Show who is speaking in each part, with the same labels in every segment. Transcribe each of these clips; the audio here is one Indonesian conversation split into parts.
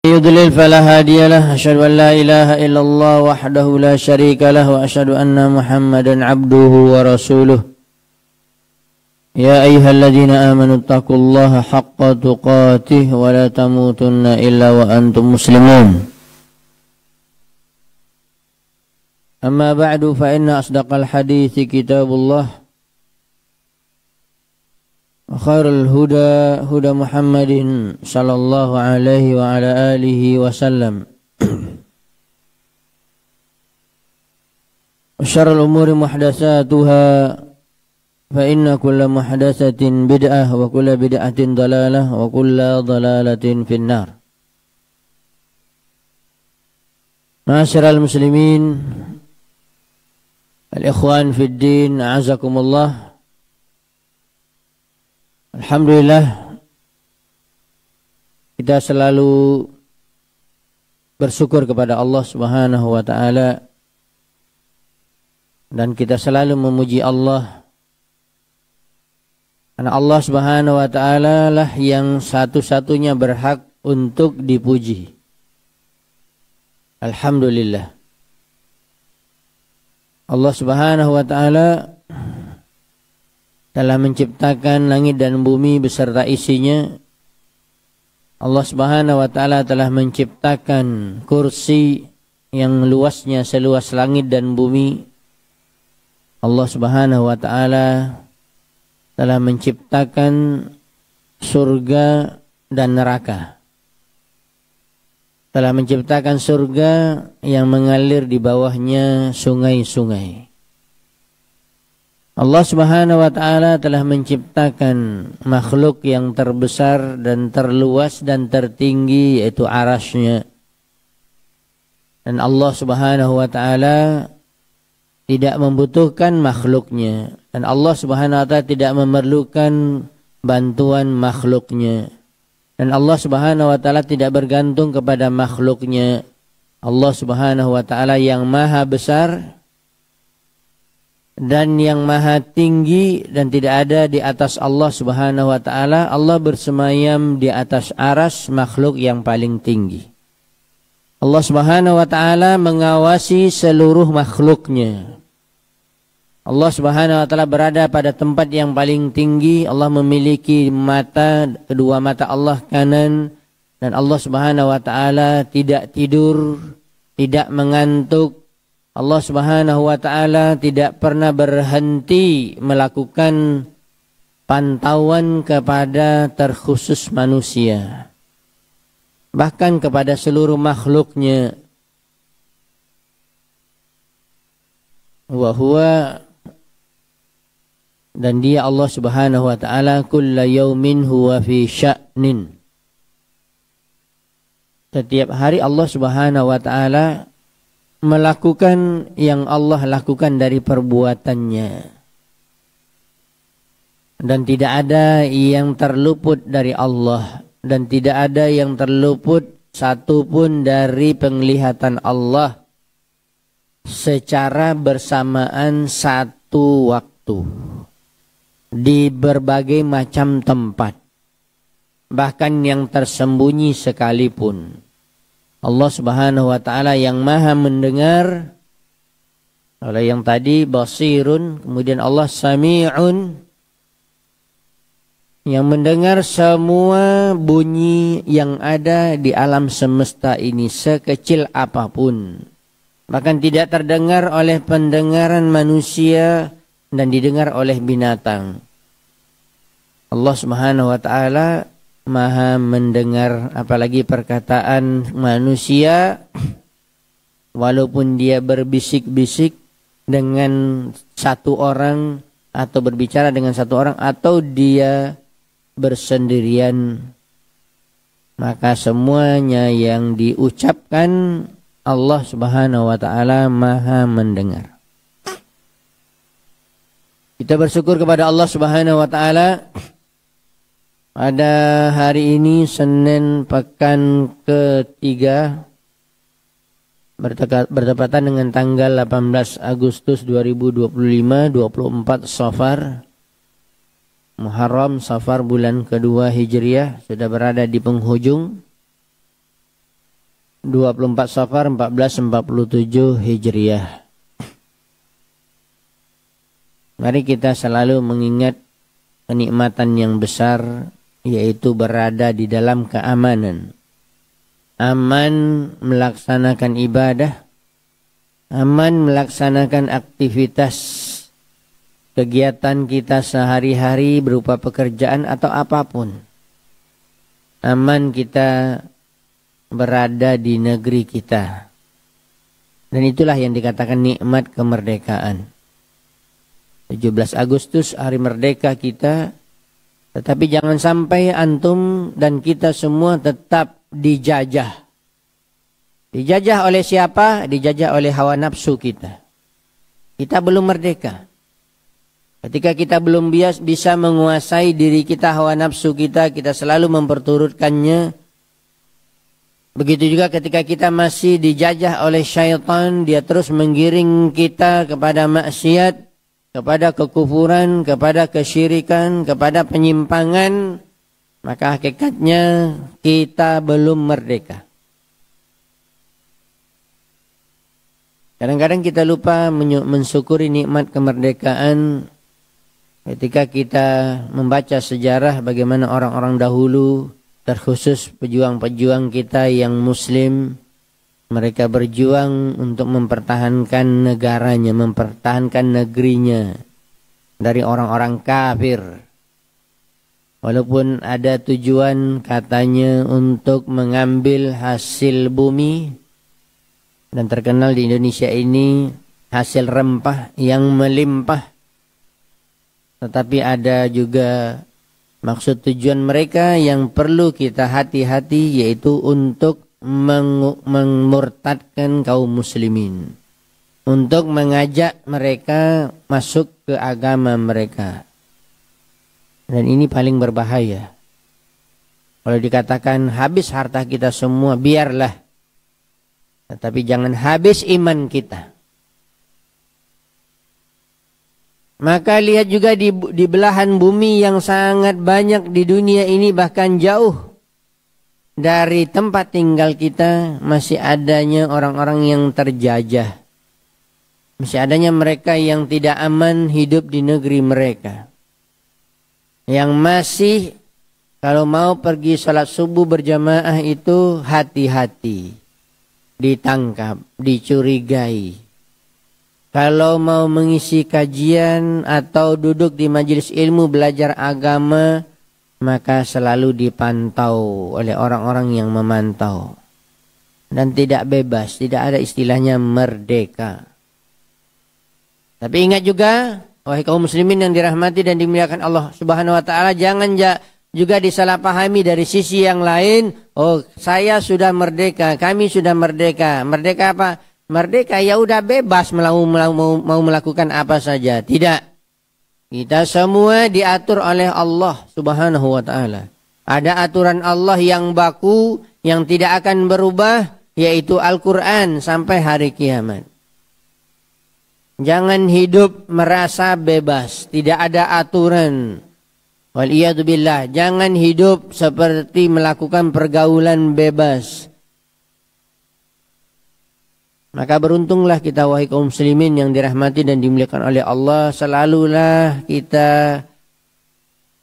Speaker 1: يضلل فلا هادي له أشهد أن لا إله إلا الله وحده لا شريك له وأشهد أن محمدا عبده ورسوله يا أيها الذين آمنوا اتقوا الله حق تقاته ولا تموتن إلا وأنتم مسلمون أما بعد فإن أصدق الحديث كتاب الله وخير الهدى هدى محمد صلى الله عليه وعلى آله وسلم وشر الأمور محدثاتها فإن كل محدثة بدعة وكل بدعة ضلالة وكل ضلالة في النار. معاشر المسلمين الإخوان في الدين أعزكم الله. Alhamdulillah, kita selalu bersyukur kepada Allah Subhanahu wa ta'ala, dan kita selalu memuji Allah, karena Allah Subhanahu wa ta'ala lah yang satu-satunya berhak untuk dipuji. Alhamdulillah, Allah Subhanahu wa ta'ala telah menciptakan langit dan bumi beserta isinya. Allah Subhanahu wa ta'ala telah menciptakan kursi yang luasnya seluas langit dan bumi. Allah Subhanahu wa ta'ala telah menciptakan surga dan neraka. Telah menciptakan surga yang mengalir di bawahnya sungai-sungai. Allah Subhanahu wa ta'ala telah menciptakan makhluk yang terbesar dan terluas dan tertinggi, yaitu arasy-Nya. Dan Allah Subhanahu wa ta'ala tidak membutuhkan makhluknya, dan Allah Subhanahu wa ta'ala tidak memerlukan bantuan makhluknya, dan Allah Subhanahu wa ta'ala tidak bergantung kepada makhluknya. Allah Subhanahu wa ta'ala yang maha besar dan yang maha tinggi, dan tidak ada di atas Allah Subhanahu wa ta'ala. Allah bersemayam di atas aras, makhluk yang paling tinggi. Allah Subhanahu wa ta'ala mengawasi seluruh makhluknya. Allah Subhanahu wa ta'ala berada pada tempat yang paling tinggi. Allah memiliki mata, kedua mata Allah kanan, dan Allah Subhanahu wa ta'ala tidak tidur, tidak mengantuk. Allah Subhanahu wa ta'ala tidak pernah berhenti melakukan pantauan kepada terkhusus manusia, bahkan kepada seluruh makhluknya. Wa huwa, dan dia Allah Subhanahu wa ta'ala kulla yaumin huwa fi sya'nin. Setiap hari Allah Subhanahu wa ta'ala melakukan yang Allah lakukan dari perbuatannya, dan tidak ada yang terluput dari Allah, dan tidak ada yang terluput satupun dari penglihatan Allah secara bersamaan satu waktu di berbagai macam tempat, bahkan yang tersembunyi sekalipun. Allah Subhanahu wa ta'ala yang maha mendengar. Oleh yang tadi basirun, kemudian Allah sami'un, yang mendengar semua bunyi yang ada di alam semesta ini, sekecil apapun, bahkan tidak terdengar oleh pendengaran manusia dan didengar oleh binatang. Allah Subhanahu wa ta'ala maha mendengar, apalagi perkataan manusia, walaupun dia berbisik-bisik dengan satu orang, atau berbicara dengan satu orang, atau dia bersendirian, maka semuanya yang diucapkan Allah Subhanahu wa ta'ala maha mendengar. Kita bersyukur kepada Allah Subhanahu wa ta'ala pada hari ini, Senin pekan ketiga, bertepatan dengan tanggal 18 Agustus 2025, 24 Safar, Muharram Safar bulan kedua Hijriah, sudah berada di penghujung. 24 Safar 1447 Hijriah. Mari kita selalu mengingat kenikmatan yang besar, yaitu berada di dalam keamanan. Aman melaksanakan ibadah, aman melaksanakan aktivitas kegiatan kita sehari-hari berupa pekerjaan atau apapun. Aman kita berada di negeri kita. Dan itulah yang dikatakan nikmat kemerdekaan. 17 Agustus hari merdeka kita, tetapi jangan sampai antum dan kita semua tetap dijajah. Dijajah oleh siapa? Dijajah oleh hawa nafsu kita. Kita belum merdeka. Ketika kita belum bisa menguasai diri kita, hawa nafsu kita, kita selalu memperturutkannya. Begitu juga ketika kita masih dijajah oleh syaitan, dia terus menggiring kita kepada maksiat, kepada kekufuran, kepada kesyirikan, kepada penyimpangan, maka hakikatnya kita belum merdeka. Kadang-kadang kita lupa mensyukuri nikmat kemerdekaan ketika kita membaca sejarah bagaimana orang-orang dahulu, terkhusus pejuang-pejuang kita yang muslim, mereka berjuang untuk mempertahankan negaranya, mempertahankan negerinya dari orang-orang kafir. Walaupun ada tujuan katanya untuk mengambil hasil bumi, dan terkenal di Indonesia ini hasil rempah yang melimpah, tetapi ada juga maksud tujuan mereka yang perlu kita hati-hati, yaitu untuk memurtadkan kaum muslimin, untuk mengajak mereka masuk ke agama mereka. Dan ini paling berbahaya. Kalau dikatakan habis harta kita semua, biarlah, tetapi jangan habis iman kita. Maka lihat juga di belahan bumi yang sangat banyak di dunia ini, bahkan jauh dari tempat tinggal kita, masih adanya orang-orang yang terjajah. Masih adanya mereka yang tidak aman hidup di negeri mereka. Yang masih kalau mau pergi sholat subuh berjamaah itu hati-hati. Ditangkap, dicurigai. Kalau mau mengisi kajian atau duduk di majelis ilmu belajar agama, maka selalu dipantau oleh orang-orang yang memantau. Dan tidak bebas, tidak ada istilahnya merdeka. Tapi ingat juga, wahai kaum muslimin yang dirahmati dan dimuliakan Allah Subhanahu wa taala, jangan juga disalahpahami dari sisi yang lain. Oh, saya sudah merdeka, kami sudah merdeka. Merdeka apa? Merdeka ya udah bebas mau melakukan apa saja. Tidak. Kita semua diatur oleh Allah Subhanahu wa taala. Ada aturan Allah yang baku, yang tidak akan berubah, yaitu Al-Quran sampai hari kiamat. Jangan hidup merasa bebas, tidak ada aturan. Waliyadzubillah, jangan hidup seperti melakukan pergaulan bebas. Maka beruntunglah kita wahai kaum muslimin yang dirahmati dan dimuliakan oleh Allah. Selalulah kita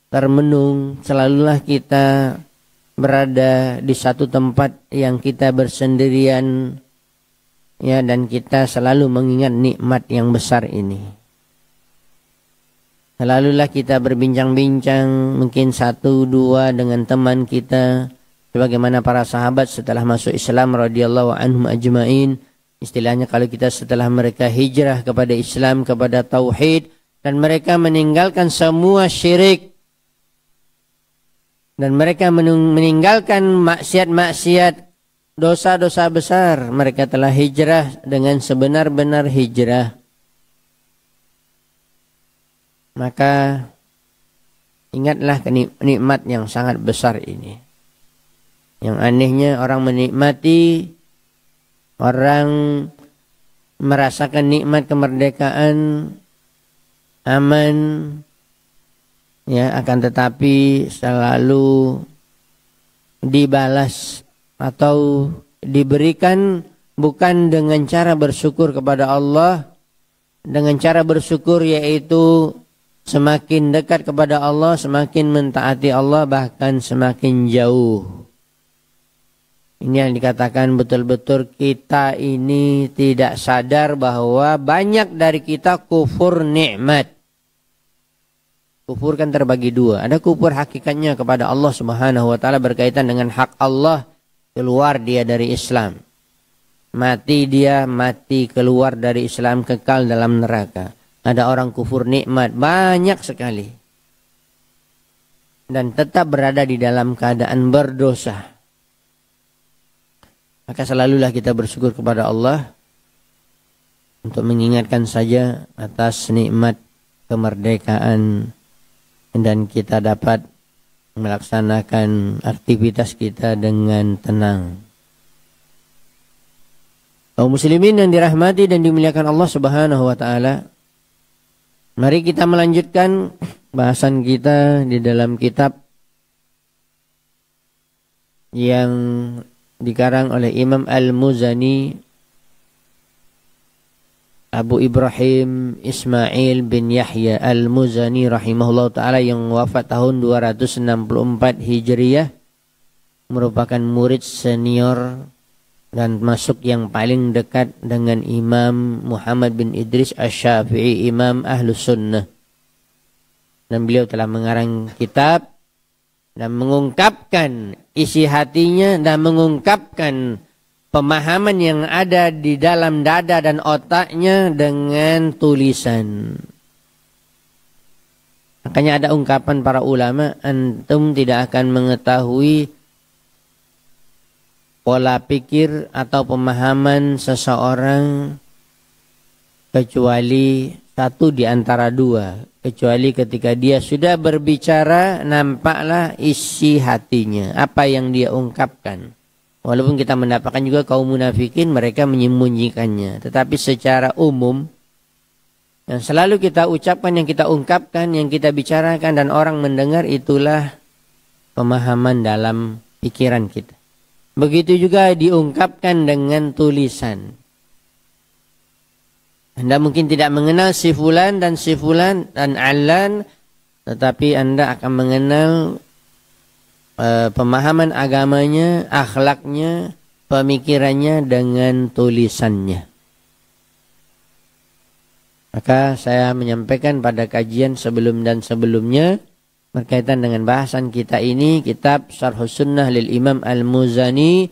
Speaker 1: termenung, selalulah kita berada di satu tempat yang kita bersendirian, ya, dan kita selalu mengingat nikmat yang besar ini. Selalulah kita berbincang-bincang, mungkin 1-2 dengan teman kita, sebagaimana para sahabat setelah masuk Islam radhiyallahu anhum ajmain. Istilahnya kalau kita setelah mereka hijrah kepada Islam, kepada tauhid, dan mereka meninggalkan semua syirik, dan mereka meninggalkan maksiat-maksiat, dosa-dosa besar, mereka telah hijrah dengan sebenar-benar hijrah. Maka ingatlah nikmat yang sangat besar ini. Yang anehnya orang menikmati, orang merasakan nikmat kemerdekaan, aman, ya, akan tetapi selalu dibalas atau diberikan bukan dengan cara bersyukur kepada Allah. Dengan cara bersyukur yaitu semakin dekat kepada Allah, semakin mentaati Allah, bahkan semakin jauh. Ini yang dikatakan betul-betul kita ini tidak sadar bahwa banyak dari kita kufur nikmat. Kufur kan terbagi dua. Ada kufur hakikatnya kepada Allah Subhanahu wa taala berkaitan dengan hak Allah, keluar dia dari Islam. Mati dia, mati keluar dari Islam, kekal dalam neraka. Ada orang kufur nikmat banyak sekali. Dan tetap berada di dalam keadaan berdosa. Maka selalulah kita bersyukur kepada Allah untuk mengingatkan saja atas nikmat kemerdekaan dan kita dapat melaksanakan aktivitas kita dengan tenang. Kaum muslimin yang dirahmati dan dimuliakan Allah Subhanahu wa taala, mari kita melanjutkan bahasan kita di dalam kitab yang dikarang oleh Imam Al-Muzani Abu Ibrahim Ismail bin Yahya Al-Muzani rahimahullah ta'ala yang wafat tahun 264 Hijriyah, merupakan murid senior dan masuk yang paling dekat dengan Imam Muhammad bin Idris Asy-Syafi'i, Imam Ahlus Sunnah. Dan beliau telah mengarang kitab dan mengungkapkan isi hatinya dan mengungkapkan pemahaman yang ada di dalam dada dan otaknya dengan tulisan. Makanya ada ungkapan para ulama, antum tidak akan mengetahui pola pikir atau pemahaman seseorang kecuali satu di antara dua. Kecuali ketika dia sudah berbicara, nampaklah isi hatinya, apa yang dia ungkapkan. Walaupun kita mendapatkan juga kaum munafikin, mereka menyembunyikannya. Tetapi secara umum, yang selalu kita ucapkan, yang kita ungkapkan, yang kita bicarakan, dan orang mendengar, itulah pemahaman dalam pikiran kita. Begitu juga diungkapkan dengan tulisan. Anda mungkin tidak mengenal si fulan dan alan, tetapi Anda akan mengenal pemahaman agamanya, akhlaknya, pemikirannya dengan tulisannya. Maka saya menyampaikan pada kajian sebelum dan sebelumnya berkaitan dengan bahasan kita ini, kitab Syarhus Sunnah lil Imam Al-Muzani,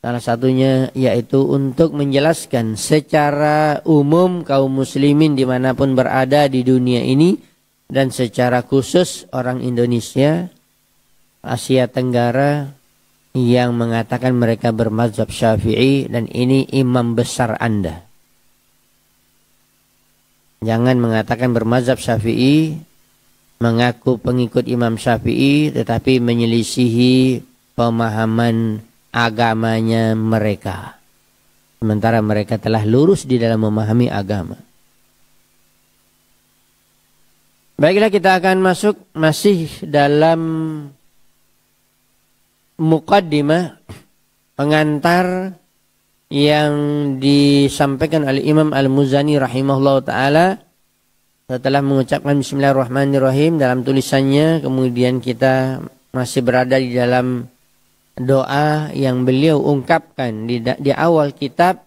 Speaker 1: salah satunya yaitu untuk menjelaskan secara umum kaum muslimin dimanapun berada di dunia ini, dan secara khusus orang Indonesia, Asia Tenggara, yang mengatakan mereka bermazhab Syafi'i, dan ini imam besar Anda. Jangan mengatakan bermazhab Syafi'i, mengaku pengikut Imam Syafi'i, tetapi menyelisihi pemahaman agamanya mereka. Sementara mereka telah lurus di dalam memahami agama. Baiklah, kita akan masuk masih dalam muqaddimah, pengantar yang disampaikan oleh Imam Al-Muzani rahimahullah ta'ala setelah mengucapkan Bismillahirrahmanirrahim dalam tulisannya. Kemudian kita masih berada di dalam doa yang beliau ungkapkan di awal kitab,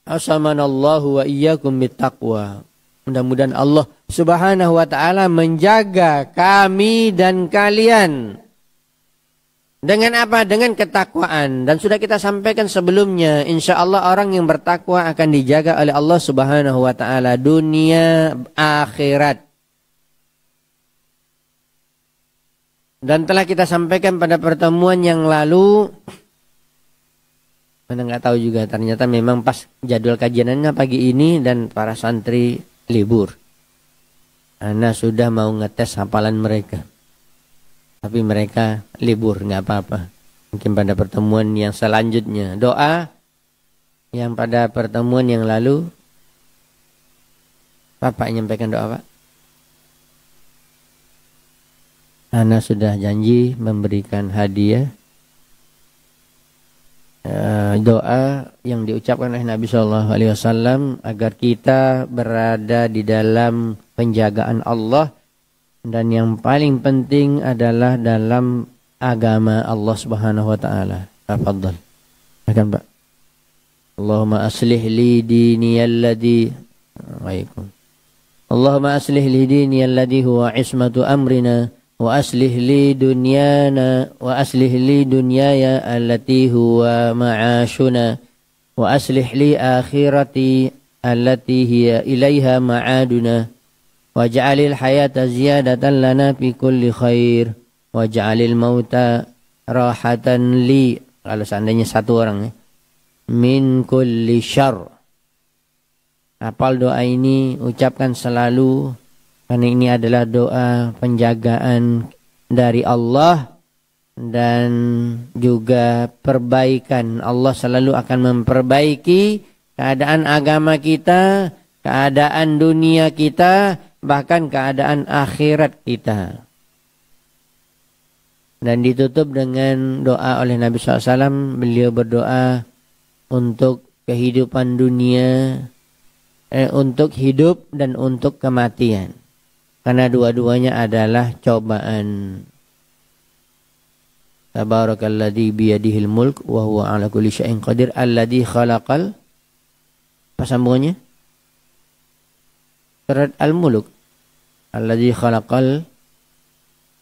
Speaker 1: Asamanallahu wa iyyakum bittaqwa. Mudah-mudahan Allah Subhanahu wa ta'ala menjaga kami dan kalian. Dengan apa? Dengan ketakwaan. Dan sudah kita sampaikan sebelumnya, insya Allah orang yang bertakwa akan dijaga oleh Allah Subhanahu wa ta'ala dunia akhirat. Dan telah kita sampaikan pada pertemuan yang lalu, Anda nggak tahu juga, ternyata memang pas jadwal kajiannya pagi ini dan para santri libur. Anda sudah mau ngetes hafalan mereka, tapi mereka libur, nggak apa-apa. Mungkin pada pertemuan yang selanjutnya. Doa yang pada pertemuan yang lalu, Bapak menyampaikan doa, Pak. Ana sudah janji memberikan hadiah doa yang diucapkan oleh Nabi SAW agar kita berada di dalam penjagaan Allah, dan yang paling penting adalah dalam agama Allah Subhanahu wa taala. Tafadhal. Akan Pak. Allahumma aslih li diniyalladzi Allahumma aslih li diniyalladzi huwa ismatu amrina wa aslih li dunyana wa aslih li dunyaya allati huwa ma'ashuna wa aslih li akhirati allati hiya ilaiha ma'aduna waj'alil hayata ziyadatan lana fi kulli khair waj'alil mauta rahatan li, kalau seandainya satu orang ya, min kulli syarr. Hafal doa ini, ucapkan selalu, karena ini adalah doa penjagaan dari Allah dan juga perbaikan. Allah selalu akan memperbaiki keadaan agama kita, keadaan dunia kita, bahkan keadaan akhirat kita. Dan ditutup dengan doa oleh Nabi SAW. Beliau berdoa untuk kehidupan dunia, untuk hidup dan untuk kematian. Karena dua-duanya adalah cobaan. Tabarakalladzi biyadihil mulk wa huwa ala kulli syai'in qadir alladzi khalaqal, apa sambungannya? Surat Al-Mulk. Alladzi khalaqal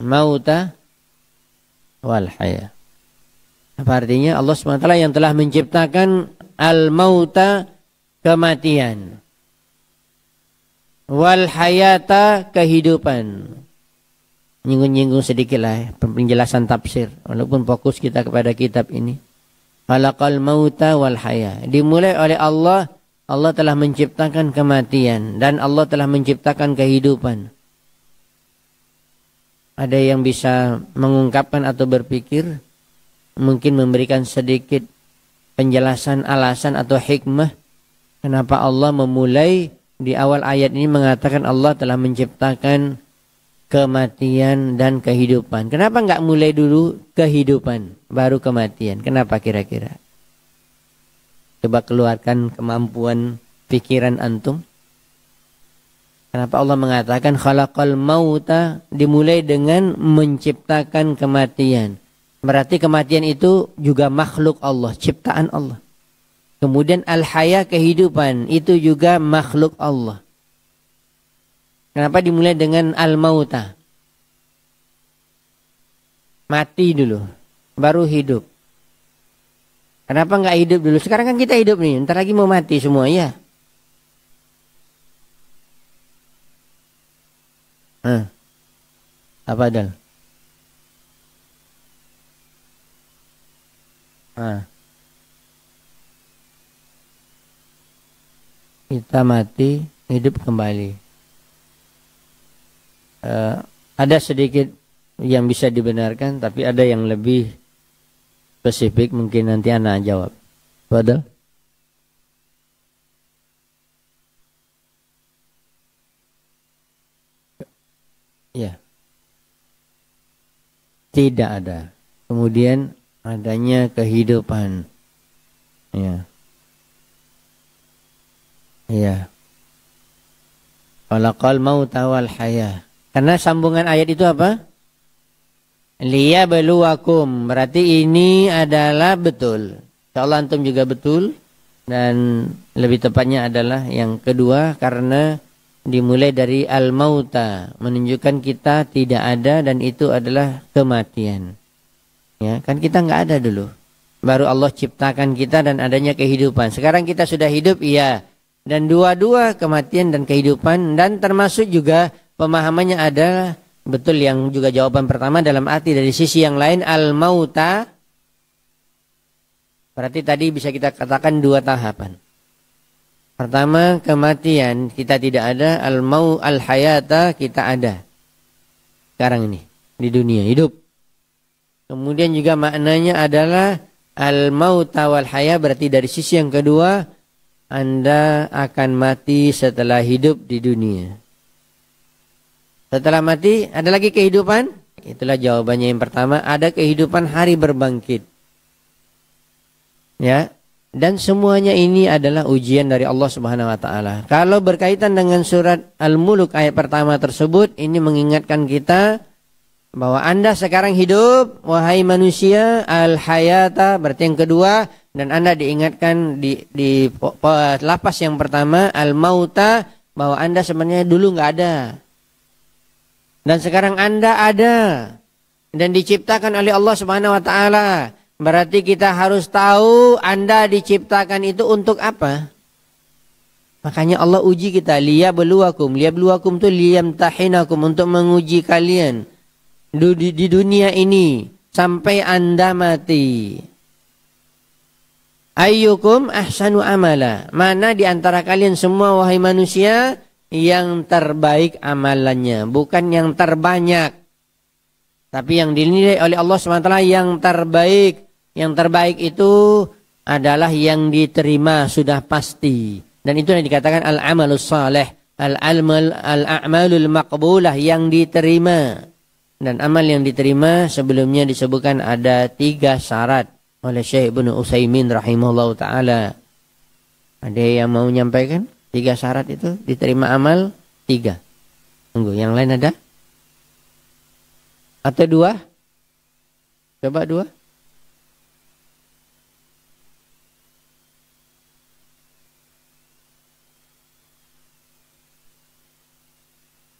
Speaker 1: mauta wal haya. Apa artinya? Allah SWT yang telah menciptakan al-mauta, kematian, wal hayata, kehidupan. Nyinggung-nyinggung sedikit lah penjelasan tafsir, walaupun fokus kita kepada kitab ini. Khalaqal mauta wal haya. Dimulai oleh Allah. Allah telah menciptakan kematian dan Allah telah menciptakan kehidupan. Ada yang bisa mengungkapkan atau berpikir, mungkin memberikan sedikit penjelasan, alasan atau hikmah kenapa Allah memulai di awal ayat ini mengatakan Allah telah menciptakan kematian dan kehidupan. Kenapa enggak mulai dulu kehidupan baru kematian? Kenapa kira-kira? Coba keluarkan kemampuan pikiran antum. Kenapa Allah mengatakan khalaqal mauta, dimulai dengan menciptakan kematian? Berarti kematian itu juga makhluk Allah, ciptaan Allah. Kemudian al-haya, kehidupan, itu juga makhluk Allah. Kenapa dimulai dengan al-mauta? Mati dulu, baru hidup. Kenapa enggak hidup dulu? Sekarang kan kita hidup nih, ntar lagi mau mati semua ya. Apa Dal? Kita mati, hidup kembali. Ada sedikit yang bisa dibenarkan, tapi ada yang lebih spesifik, mungkin nanti anak jawab. Padahal ya, tidak ada. Kemudian adanya kehidupan. Ya. Ya. Khalaqal mauta wal haya. Karena sambungan ayat itu apa? Liyabluwakum. Berarti ini adalah betul. Insyaallah antum juga betul. Dan lebih tepatnya adalah yang kedua, karena dimulai dari al-mauta, menunjukkan kita tidak ada dan itu adalah kematian. Ya, kan kita nggak ada dulu. Baru Allah ciptakan kita dan adanya kehidupan. Sekarang kita sudah hidup, iya. Dan dua-dua kematian dan kehidupan, dan termasuk juga pemahamannya adalah betul yang juga jawaban pertama dalam arti dari sisi yang lain al-mauta. Berarti tadi bisa kita katakan dua tahapan. Pertama, kematian kita tidak ada, al-hayata kita ada. Sekarang ini di dunia hidup. Kemudian juga maknanya adalah al-mauta wal haya, berarti dari sisi yang kedua Anda akan mati setelah hidup di dunia. Setelah mati ada lagi kehidupan? Itulah jawabannya yang pertama, ada kehidupan hari berbangkit. Ya, Dan semuanya ini adalah ujian dari Allah Subhanahu wa taala. Kalau berkaitan dengan surat Al-Mulk ayat pertama tersebut, ini mengingatkan kita bahwa Anda sekarang hidup, wahai manusia, al-hayata berarti yang kedua, dan Anda diingatkan di lapas yang pertama, al-mauta, bahwa Anda sebenarnya dulu nggak ada. Dan sekarang Anda ada dan diciptakan oleh Allah Subhanahu wa taala. Berarti kita harus tahu Anda diciptakan itu untuk apa? Makanya Allah uji kita, liyabluwakum. Liyabluwakum itu liyamtahinakum, untuk menguji kalian di dunia ini sampai Anda mati. Ayyukum ahsanu amala. Mana di antara kalian semua wahai manusia yang terbaik amalannya, bukan yang terbanyak. Tapi yang dinilai oleh Allah SWT yang terbaik. Yang terbaik itu adalah yang diterima sudah pasti. Dan itu yang dikatakan al-amalus salih, al-a'malul maqbulah, yang diterima. Dan amal yang diterima sebelumnya disebutkan ada 3 syarat oleh Syekh Ibnu Utsaimin rahimahullah ta'ala. Ada yang mau menyampaikan 3 syarat itu diterima amal? 3. Tunggu, yang lain ada? Atau 2? Coba 2.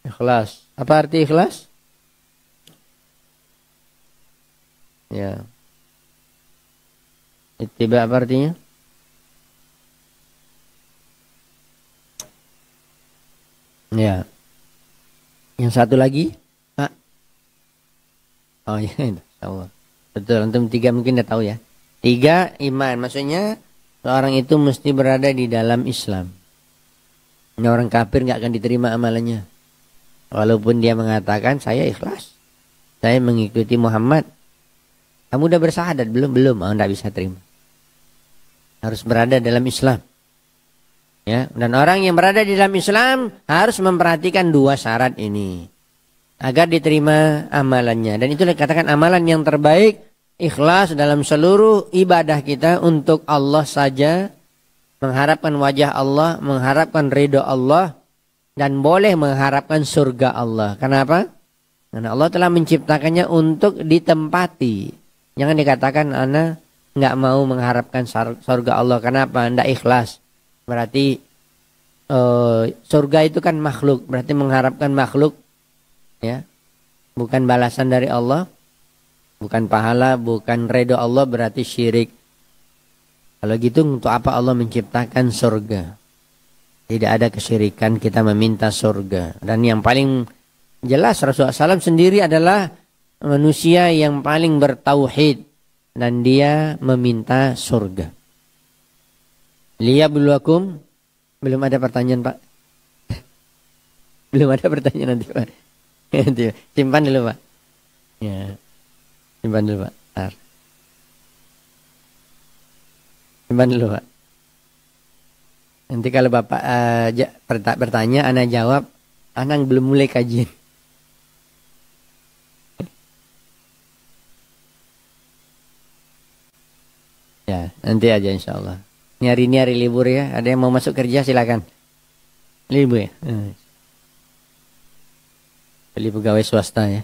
Speaker 1: Ikhlas. Apa arti ikhlas? Ya. Ittiba apa artinya? Ya. Yang satu lagi, Pak. Oh ya, insyaallah. Betul, antum 3 mungkin udah tahu ya. 3 iman, maksudnya seorang itu mesti berada di dalam Islam. Ini orang kafir nggak akan diterima amalannya. Walaupun dia mengatakan saya ikhlas, saya mengikuti Muhammad. Kamu udah bersyahadat belum? Belum. Oh, enggak bisa terima. Harus berada dalam Islam. Ya, dan orang yang berada di dalam Islam harus memperhatikan 2 syarat ini agar diterima amalannya. Dan itu dikatakan amalan yang terbaik, ikhlas dalam seluruh ibadah kita untuk Allah saja, mengharapkan wajah Allah, mengharapkan ridho Allah, dan boleh mengharapkan surga Allah. Kenapa? Karena Allah telah menciptakannya untuk ditempati. Jangan dikatakan ana nggak mau mengharapkan surga Allah. Kenapa? Nggak ikhlas. Berarti surga itu kan makhluk. Berarti mengharapkan makhluk, ya, bukan balasan dari Allah, bukan pahala, bukan ridho Allah, berarti syirik. Kalau gitu untuk apa Allah menciptakan surga? Tidak ada kesyirikan kita meminta surga. Dan yang paling jelas Rasulullah SAW sendiri adalah manusia yang paling bertauhid. Dan dia meminta surga. Liyabluwakum. Belum ada pertanyaan Pak. Belum ada pertanyaan nanti Pak. Simpan dulu Pak. Ya. Simpan dulu Pak. Bentar. Simpan dulu Pak. Nanti kalau Bapak bertanya, Ana jawab, Ana belum mulai kajian. Ya, nanti aja insya Allah. Ini hari libur ya. Ada yang mau masuk kerja silakan. Libur ya. Beli pegawai swasta ya.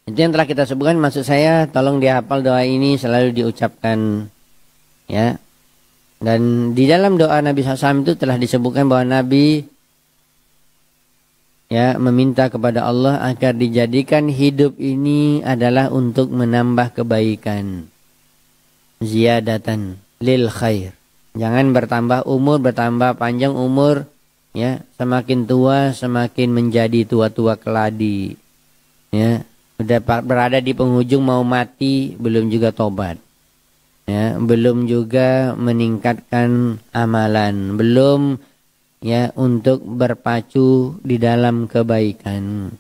Speaker 1: Itu yang telah kita sebutkan. Maksud saya tolong dihafal doa ini, selalu diucapkan ya. Dan di dalam doa Nabi SAW itu telah disebutkan bahwa Nabi ya meminta kepada Allah agar dijadikan hidup ini adalah untuk menambah kebaikan, ziyadatan lil khair. Jangan bertambah umur, bertambah panjang umur ya, semakin tua semakin menjadi tua-tua keladi ya. Sudah berada di penghujung mau mati, belum juga tobat. Ya, belum juga meningkatkan amalan, belum ya untuk berpacu di dalam kebaikan.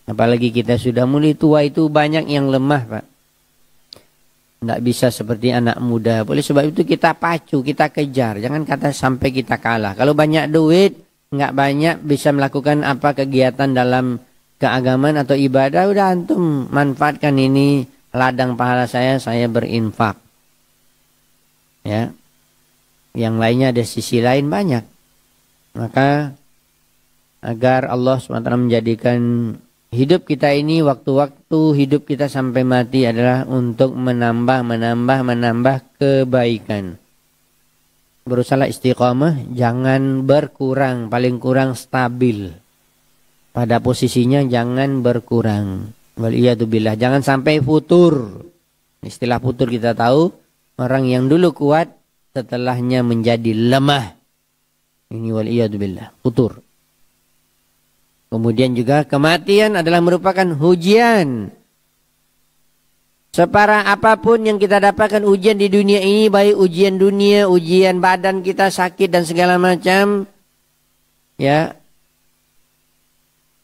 Speaker 1: Apalagi kita sudah mulai tua itu banyak yang lemah, Pak. Tidak bisa seperti anak muda. Oleh sebab itu kita pacu, kita kejar. Jangan kata sampai kita kalah. Kalau banyak duit, nggak banyak bisa melakukan apa kegiatan dalam keagamaan atau ibadah, udah antum manfaatkan ini ladang pahala saya berinfak. Ya. Yang lainnya ada sisi lain banyak. Maka agar Allah SWT menjadikan hidup kita ini, waktu-waktu hidup kita sampai mati adalah untuk menambah kebaikan. Berusaha istiqamah, jangan berkurang, paling kurang stabil. Pada posisinya jangan berkurang. Waliyadzubillah, jangan sampai futur. Istilah futur kita tahu, orang yang dulu kuat setelahnya menjadi lemah. Ini waliyadzubillah, futur. Kemudian juga kematian adalah merupakan ujian. Separah apapun yang kita dapatkan ujian di dunia ini, baik ujian dunia, ujian badan kita sakit dan segala macam, ya.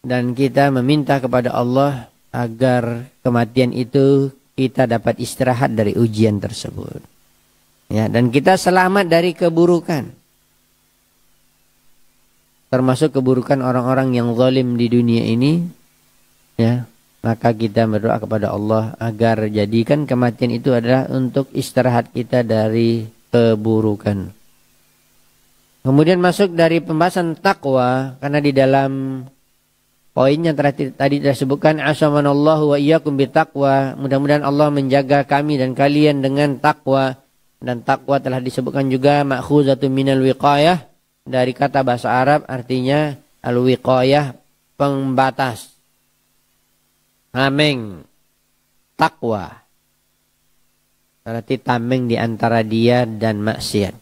Speaker 1: Dan kita meminta kepada Allah agar kematian itu kita dapat istirahat dari ujian tersebut. Ya, dan kita selamat dari keburukan. Termasuk keburukan orang-orang yang zalim di dunia ini. Ya, maka kita berdoa kepada Allah agar jadikan kematian itu adalah untuk istirahat kita dari keburukan. Kemudian masuk dari pembahasan takwa, karena di dalam poinnya tadi disebutkan asamanallahu wa iyyakum bitaqwa. Mudah-mudahan Allah menjaga kami dan kalian dengan takwa. Dan takwa telah disebutkan juga ma'khuzatun minal wiqayah, dari kata bahasa Arab artinya al-wiqayah, pembatas. Tameng, takwa. Berarti tameng di antara dia dan maksiat.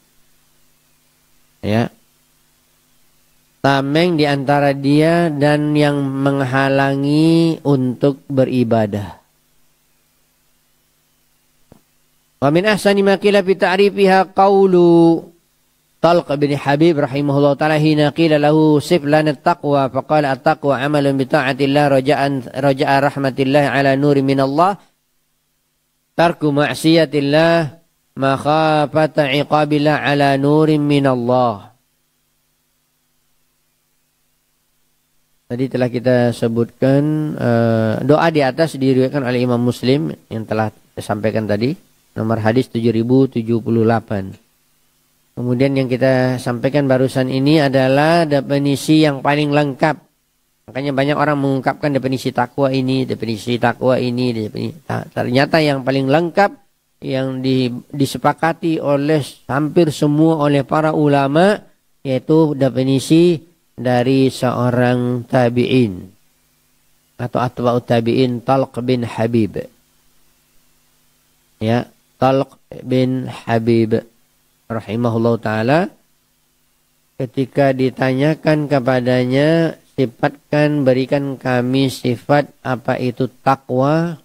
Speaker 1: Ya. Tameng di antara dia dan yang menghalangi untuk beribadah. Wa min ahsani ma qila fi ta'rifiha qawlu Talq bin Habib rahimahullah ta'ala hina qila lahu sif lana at-taqwa faqala at-taqwa amalun bi ta'atillah raja'a rahmatillah ala nuri minallah tarku ma'siyatillah makhafata iqabillah ala nurin minallah. Tadi telah kita sebutkan doa di atas diriwayatkan oleh Imam Muslim yang telah disampaikan tadi, nomor hadis 7078. Kemudian yang kita sampaikan barusan ini adalah definisi yang paling lengkap. Makanya banyak orang mengungkapkan definisi takwa ini. Ternyata yang paling lengkap yang disepakati oleh hampir semua oleh para ulama, yaitu definisi dari seorang tabi'in atau atba'ut tabi'in, Talq bin Habib. Ya, Talq bin Habib rahimahullah ta'ala, ketika ditanyakan kepadanya, berikan kami sifat apa itu takwa,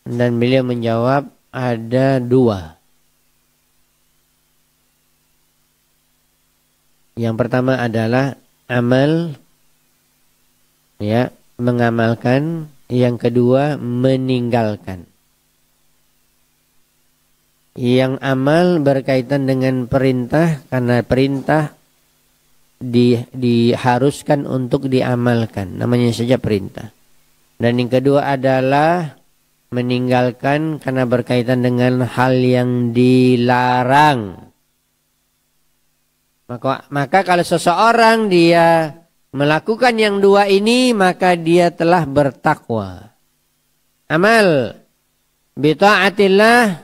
Speaker 1: dan beliau menjawab ada dua. Yang pertama adalah amal, ya, mengamalkan. Yang kedua meninggalkan. Yang amal berkaitan dengan perintah, karena perintah diharuskan untuk diamalkan, namanya saja perintah. Dan yang kedua adalah meninggalkan karena berkaitan dengan hal yang dilarang. Maka kalau seseorang dia melakukan yang dua ini, maka dia telah bertakwa. Amal bita'atillah,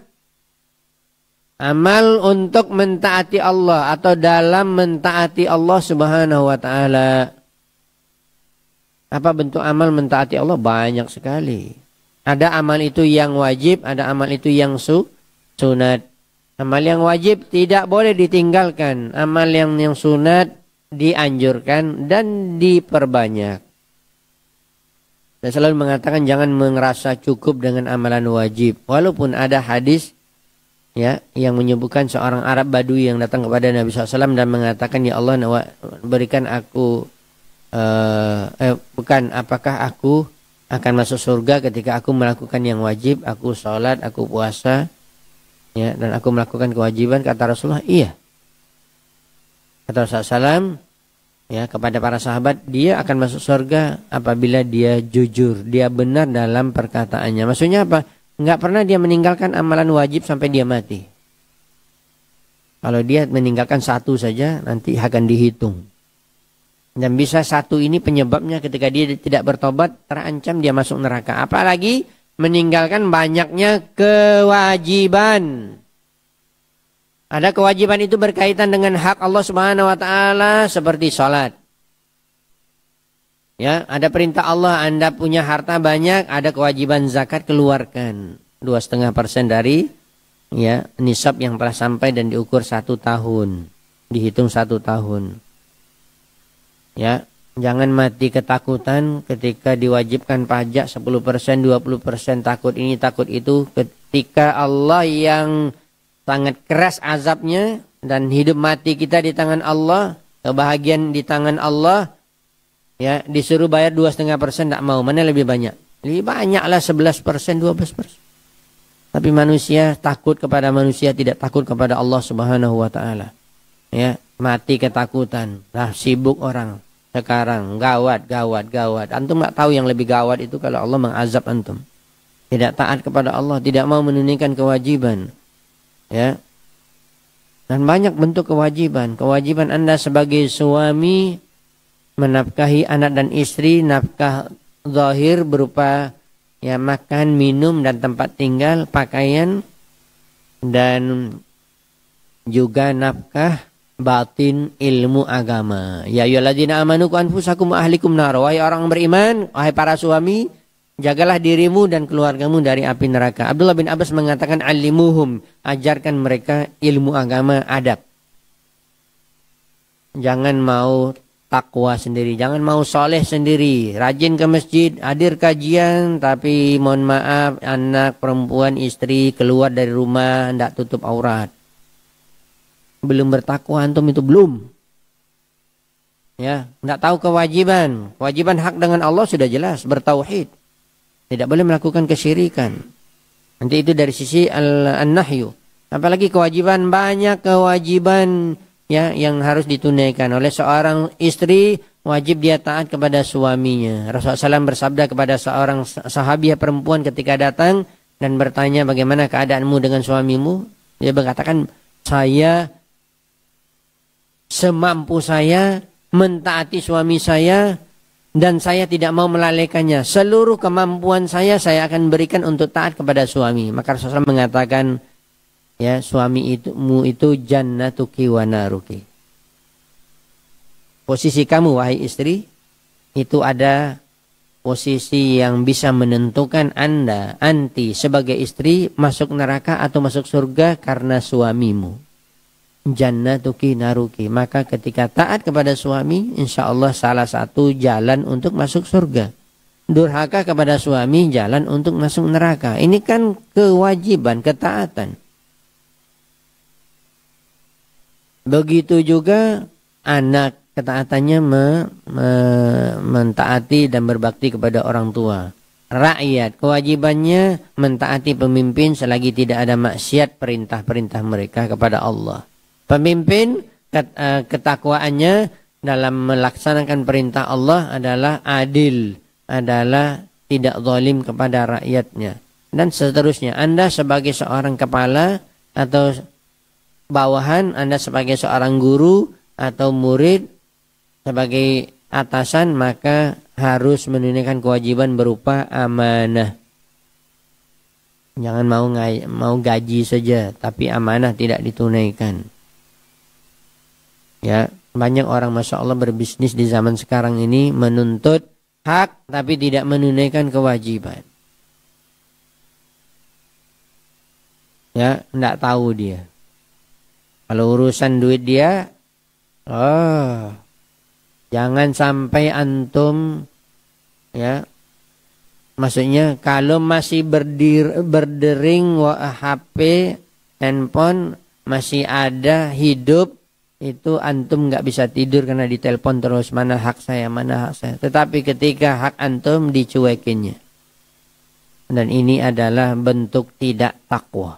Speaker 1: amal untuk mentaati Allah atau dalam mentaati Allah Subhanahu wa ta'ala. Apa bentuk amal mentaati Allah? Banyak sekali. Ada amal itu yang wajib, ada amal itu yang sunat. Amal yang wajib tidak boleh ditinggalkan. Amal yang sunat dianjurkan dan diperbanyak. Saya selalu mengatakan jangan merasa cukup dengan amalan wajib. Walaupun ada hadis, ya, yang menyebutkan seorang Arab Badui yang datang kepada Nabi SAW dan mengatakan, ya Allah, berikan aku, apakah aku akan masuk surga ketika aku melakukan yang wajib, aku sholat, aku puasa, ya, dan aku melakukan kewajiban? Kata Rasulullah, iya. Kata Rasulullah SAW, ya kepada para sahabat, dia akan masuk surga apabila dia jujur, dia benar dalam perkataannya. Maksudnya apa? Nggak pernah dia meninggalkan amalan wajib sampai dia mati. Kalau dia meninggalkan satu saja, nanti akan dihitung. Dan bisa satu ini penyebabnya ketika dia tidak bertobat, terancam dia masuk neraka. Apalagi meninggalkan banyaknya kewajiban. Ada kewajiban itu berkaitan dengan hak Allah Subhanahu wa taala seperti salat. Ya, ada perintah Allah, Anda punya harta banyak, ada kewajiban zakat, keluarkan 2,5% dari ya nisab yang telah sampai dan diukur 1 tahun, dihitung 1 tahun. Ya, jangan mati ketakutan ketika diwajibkan pajak 10%, 20%, takut ini takut itu, ketika Allah yang sangat keras azabnya dan hidup mati kita di tangan Allah, kebahagiaan di tangan Allah. Ya, disuruh bayar 2,5%, tidak mau. Mana lebih banyak? Lebih banyak lah 11%, 12%. Tapi manusia takut kepada manusia, tidak takut kepada Allah Subhanahu wa taala. Ya, mati ketakutan. Nah, sibuk orang sekarang, gawat. Antum nggak tahu yang lebih gawat itu kalau Allah mengazab antum. Tidak taat kepada Allah, tidak mau menunaikan kewajiban. Ya. Dan banyak bentuk kewajiban. Kewajiban Anda sebagai suami menafkahi anak dan istri, nafkah zahir berupa ya makan, minum dan tempat tinggal, pakaian, dan juga nafkah batin ilmu agama. Ya ayyuhalladzina amanu qu anfusakum wa ahlikum nar. Wahai orang beriman, wahai para suami, jagalah dirimu dan keluargamu dari api neraka. Abdullah bin Abbas mengatakan alimuhum, ajarkan mereka ilmu agama, adab. Jangan mau takwa sendiri, jangan mau soleh sendiri, rajin ke masjid, hadir kajian, tapi mohon maaf anak, perempuan, istri keluar dari rumah tidak tutup aurat. Belum bertakwa antum itu belum. Ya, tidak tahu kewajiban. Kewajiban hak dengan Allah sudah jelas, bertauhid. Tidak boleh melakukan kesyirikan. Nanti itu dari sisi an-nahyu. Apalagi kewajiban, banyak kewajiban ya yang harus ditunaikan oleh seorang istri, wajib dia taat kepada suaminya. Rasulullah SAW bersabda kepada seorang sahabiah perempuan ketika datang dan bertanya, bagaimana keadaanmu dengan suamimu? Dia berkatakan, saya semampu saya mentaati suami saya dan saya tidak mau melalaikannya. Seluruh kemampuan saya akan berikan untuk taat kepada suami. Maka Rasulullah SAW mengatakan, ya, suamimu itu jannatuki wa naruki. Posisi kamu wahai istri itu ada posisi yang bisa menentukan Anda, anti sebagai istri masuk neraka atau masuk surga karena suamimu. Jannatuki naruki. Maka ketika taat kepada suami, insya Allah salah satu jalan untuk masuk surga. Durhaka kepada suami, jalan untuk masuk neraka. Ini kan kewajiban, ketaatan. Begitu juga anak, ketaatannya mentaati dan berbakti kepada orang tua. Rakyat, kewajibannya mentaati pemimpin selagi tidak ada maksiat perintah-perintah mereka kepada Allah. Pemimpin, ketakwaannya dalam melaksanakan perintah Allah adalah adil, adalah tidak zalim kepada rakyatnya. Dan seterusnya, Anda sebagai seorang kepala atau bawahan, Anda sebagai seorang guru atau murid, sebagai atasan, maka harus menunaikan kewajiban berupa amanah. Jangan mau gaji saja, tapi amanah tidak ditunaikan. Ya, banyak orang Masya Allah berbisnis di zaman sekarang ini menuntut hak tapi tidak menunaikan kewajiban. Ya, tidak tahu dia. Kalau urusan duit dia, jangan sampai antum, ya, maksudnya kalau masih berdering HP, handphone masih ada hidup, itu antum nggak bisa tidur karena ditelepon terus, mana hak saya, mana hak saya. Tetapi ketika hak antum dicuekinnya, dan ini adalah bentuk tidak takwa.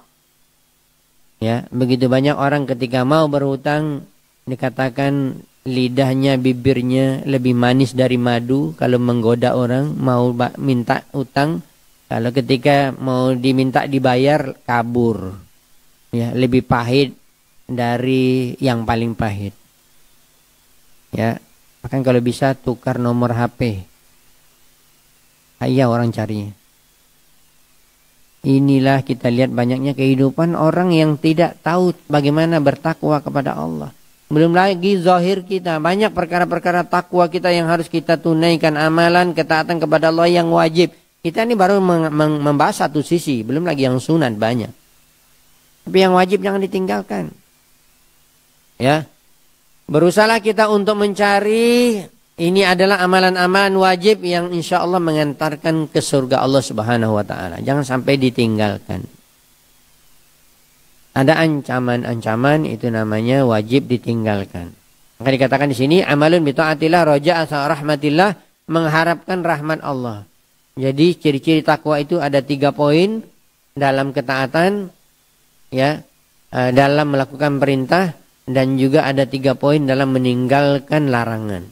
Speaker 1: Ya, begitu banyak orang ketika mau berhutang dikatakan lidahnya, bibirnya lebih manis dari madu kalau menggoda orang, mau minta utang, kalau ketika mau diminta dibayar kabur. Ya, lebih pahit dari yang paling pahit. Ya, bahkan kalau bisa tukar nomor HP. Iya orang carinya. Inilah kita lihat banyaknya kehidupan orang yang tidak tahu bagaimana bertakwa kepada Allah. Belum lagi zahir kita, banyak perkara-perkara takwa kita yang harus kita tunaikan, amalan ketaatan kepada Allah yang wajib. Kita ini baru membahas satu sisi, belum lagi yang sunat banyak. Tapi yang wajib jangan ditinggalkan. Ya. Berusahalah kita untuk mencari, ini adalah amalan-amalan wajib yang insya Allah mengantarkan ke surga Allah Subhanahu wa Ta'ala. Jangan sampai ditinggalkan. Ada ancaman-ancaman, itu namanya wajib ditinggalkan. Maka dikatakan di sini amalun bi taatillah raja'a rahmatillah, mengharapkan rahmat Allah. Jadi ciri-ciri takwa itu ada 3 poin dalam ketaatan, ya, dalam melakukan perintah, dan juga ada 3 poin dalam meninggalkan larangan.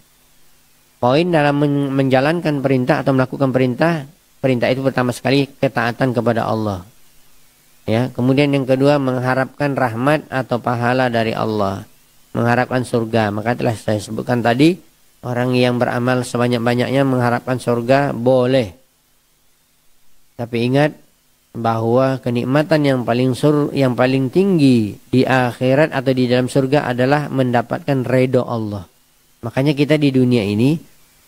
Speaker 1: Poin dalam menjalankan perintah atau melakukan perintah, perintah itu pertama sekali ketaatan kepada Allah. Ya, kemudian yang kedua mengharapkan rahmat atau pahala dari Allah, mengharapkan surga. Maka telah saya sebutkan tadi, orang yang beramal sebanyak-banyaknya mengharapkan surga boleh. Tapi ingat bahwa kenikmatan yang paling tinggi di akhirat atau di dalam surga adalah mendapatkan ridho Allah. Makanya kita di dunia ini,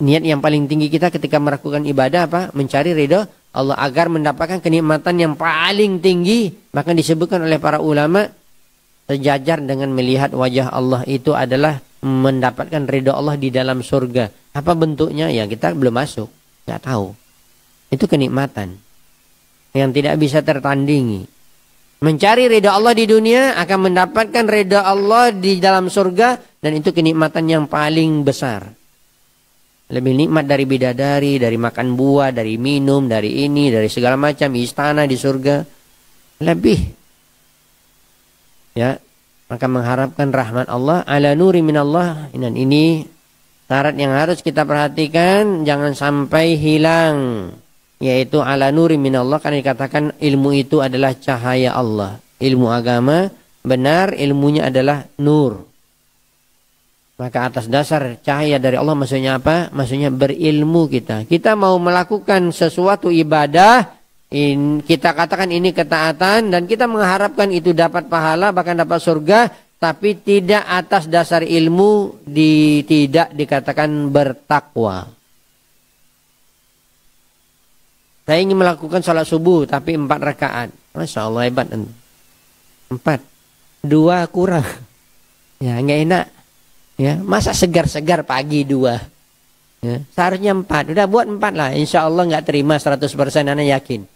Speaker 1: niat yang paling tinggi kita ketika melakukan ibadah apa? Mencari ridho Allah agar mendapatkan kenikmatan yang paling tinggi. Bahkan disebutkan oleh para ulama, sejajar dengan melihat wajah Allah itu adalah mendapatkan ridho Allah di dalam surga. Apa bentuknya? Ya kita belum masuk, nggak tahu. Itu kenikmatan yang tidak bisa tertandingi. Mencari ridha Allah di dunia akan mendapatkan ridha Allah di dalam surga, dan itu kenikmatan yang paling besar. Lebih nikmat dari bidadari, dari makan buah, dari minum, dari ini, dari segala macam istana di surga. Lebih. Ya, maka mengharapkan rahmat Allah ala nuri minallah, dan ini syarat yang harus kita perhatikan jangan sampai hilang. Yaitu ala nuri minallah, karena dikatakan ilmu itu adalah cahaya Allah. Ilmu agama benar, ilmunya adalah nur. Maka atas dasar cahaya dari Allah, maksudnya apa? Maksudnya berilmu kita. Kita mau melakukan sesuatu ibadah, kita katakan ini ketaatan, dan kita mengharapkan itu dapat pahala, bahkan dapat surga, tapi tidak atas dasar ilmu, tidak dikatakan bertakwa. Saya ingin melakukan sholat subuh tapi 4 rakaat. Masya Allah hebat. 4. 2 kurang. Ya nggak enak. Ya, masa segar-segar pagi 2. Ya, seharusnya 4. Udah buat 4 lah. Insya Allah nggak terima 100%, Anda yakin.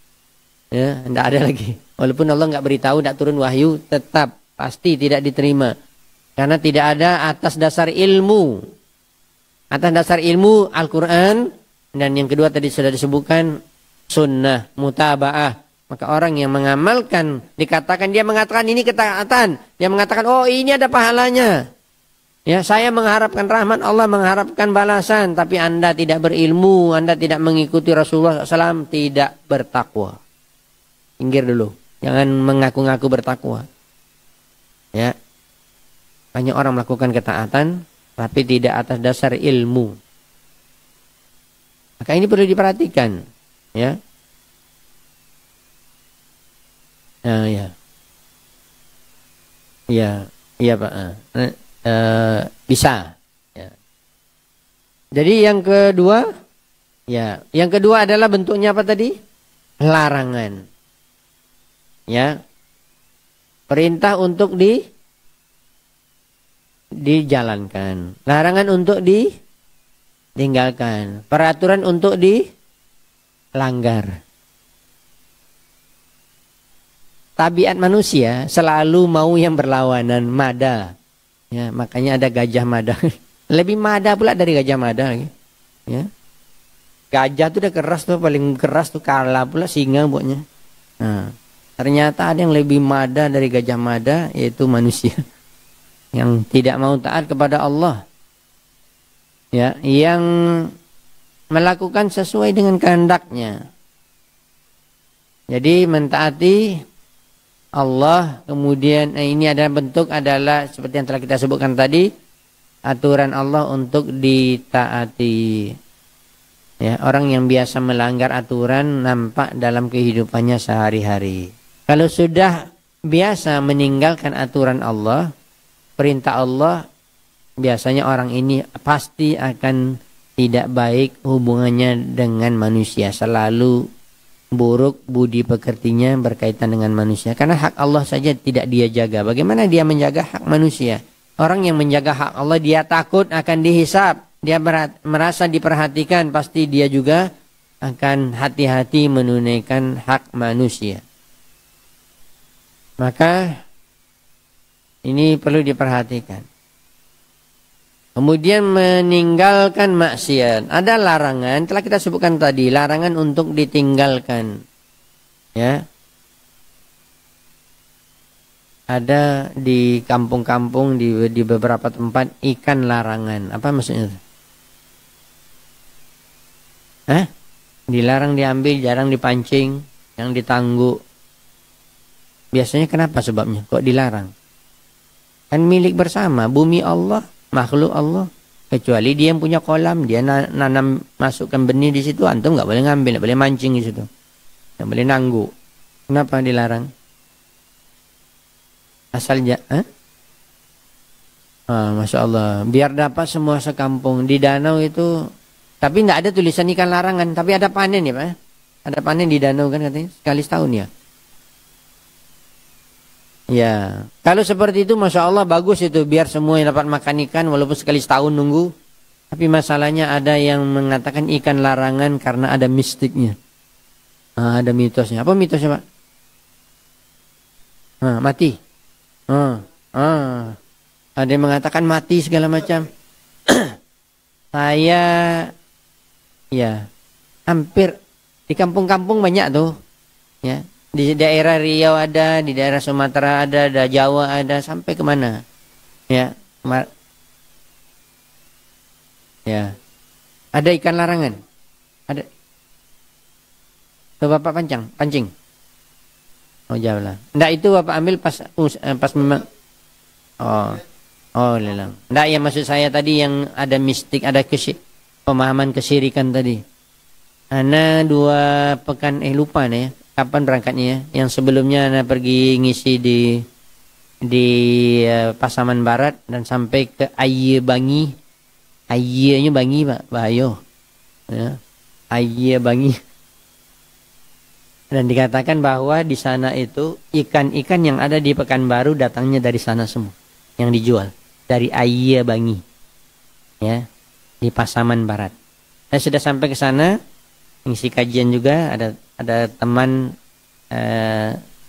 Speaker 1: Ya, nggak ada lagi. Walaupun Allah nggak beritahu, nggak turun wahyu, tetap pasti tidak diterima. Karena tidak ada atas dasar ilmu. Atas dasar ilmu Al-Quran, dan yang kedua tadi sudah disebutkan sunnah, mutaba'ah. Maka orang yang mengamalkan, dikatakan dia mengatakan ini ketaatan, dia mengatakan oh ini ada pahalanya. Ya, saya mengharapkan rahmat Allah, mengharapkan balasan, tapi Anda tidak berilmu, Anda tidak mengikuti Rasulullah SAW, tidak bertakwa. Pinggir dulu, jangan mengaku-ngaku bertakwa. Ya, banyak orang melakukan ketaatan, tapi tidak atas dasar ilmu. Maka ini perlu diperhatikan. Ya, ya, iya Pak. Bisa. Ya. Jadi yang kedua, ya, yang kedua adalah bentuknya apa tadi? Larangan. Ya, perintah untuk dijalankan, larangan untuk ditinggalkan, peraturan untuk dilanggar. Tabiat manusia selalu mau yang berlawanan, mada. Ya, makanya ada gajah mada. Lebih mada pula dari gajah mada. Ya. Gajah tuh udah keras tuh, paling keras tuh, kalah pula singa buatnya. Nah, ternyata ada yang lebih mada dari gajah mada, yaitu manusia. Yang tidak mau taat kepada Allah. ya, yang melakukan sesuai dengan kehendaknya. Jadi mentaati Allah, kemudian ini adalah bentuk adalah seperti yang telah kita sebutkan tadi, aturan Allah untuk ditaati. Ya, orang yang biasa melanggar aturan nampak dalam kehidupannya sehari-hari. Kalau sudah biasa meninggalkan aturan Allah, perintah Allah, biasanya orang ini pasti akan tidak baik hubungannya dengan manusia, selalu buruk budi pekertinya berkaitan dengan manusia. Karena hak Allah saja tidak dia jaga. Bagaimana dia menjaga hak manusia? Orang yang menjaga hak Allah, dia takut akan dihisab. Dia merasa diperhatikan, pasti dia juga akan hati-hati menunaikan hak manusia. Maka ini perlu diperhatikan. Kemudian meninggalkan maksiat. Ada larangan, telah kita sebutkan tadi, larangan untuk ditinggalkan. Ya. Ada di kampung-kampung, di beberapa tempat ikan larangan. Apa maksudnya? Hah? Dilarang diambil, jarang dipancing, yang ditangguk. Biasanya kenapa sebabnya? Kok dilarang? Kan milik bersama, bumi Allah, makhluk Allah. Kecuali dia yang punya kolam, dia nanam, masukkan benih di situ, antum nggak boleh ngambil, nggak boleh mancing di situ, nggak boleh nangguk. Kenapa dilarang? Asal Masya Allah, biar dapat semua sekampung. Di danau itu, tapi nggak ada tulisan ikan larangan, tapi ada panen ya Pak. Ada panen di danau kan katanya, sekali setahun ya. Ya, kalau seperti itu Masya Allah bagus itu, biar semua yang dapat makan ikan walaupun sekali setahun nunggu. Tapi masalahnya ada yang mengatakan ikan larangan karena ada mistiknya. Ada mitosnya. Apa mitosnya Pak? Mati. Ada yang mengatakan mati segala macam. Saya ya hampir di kampung-kampung banyak tuh, ya. Di daerah Riau ada, di daerah Sumatera ada Jawa ada, sampai kemana? Ya, ya. Ada ikan larangan. Ada. Tuh Bapak pancing. Oh jauh lah. Nggak, itu Bapak ambil pas memang. Oh lelang. Nggak, ya maksud saya tadi yang ada mistik, ada pemahaman kesyirikan tadi. Ana 2 pekan lupa nih ya. Kapan berangkatnya ya? Yang sebelumnya Ana pergi ngisi di Pasaman Barat dan sampai ke Aye Bangi. Aye-nya Bangi Pak, Bayo. Ya. Aye Bangi. Dan dikatakan bahwa di sana itu ikan-ikan yang ada di Pekanbaru datangnya dari sana semua. Yang dijual dari Aye Bangi. Ya, di Pasaman Barat. Saya sudah sampai ke sana ngisi kajian juga, ada teman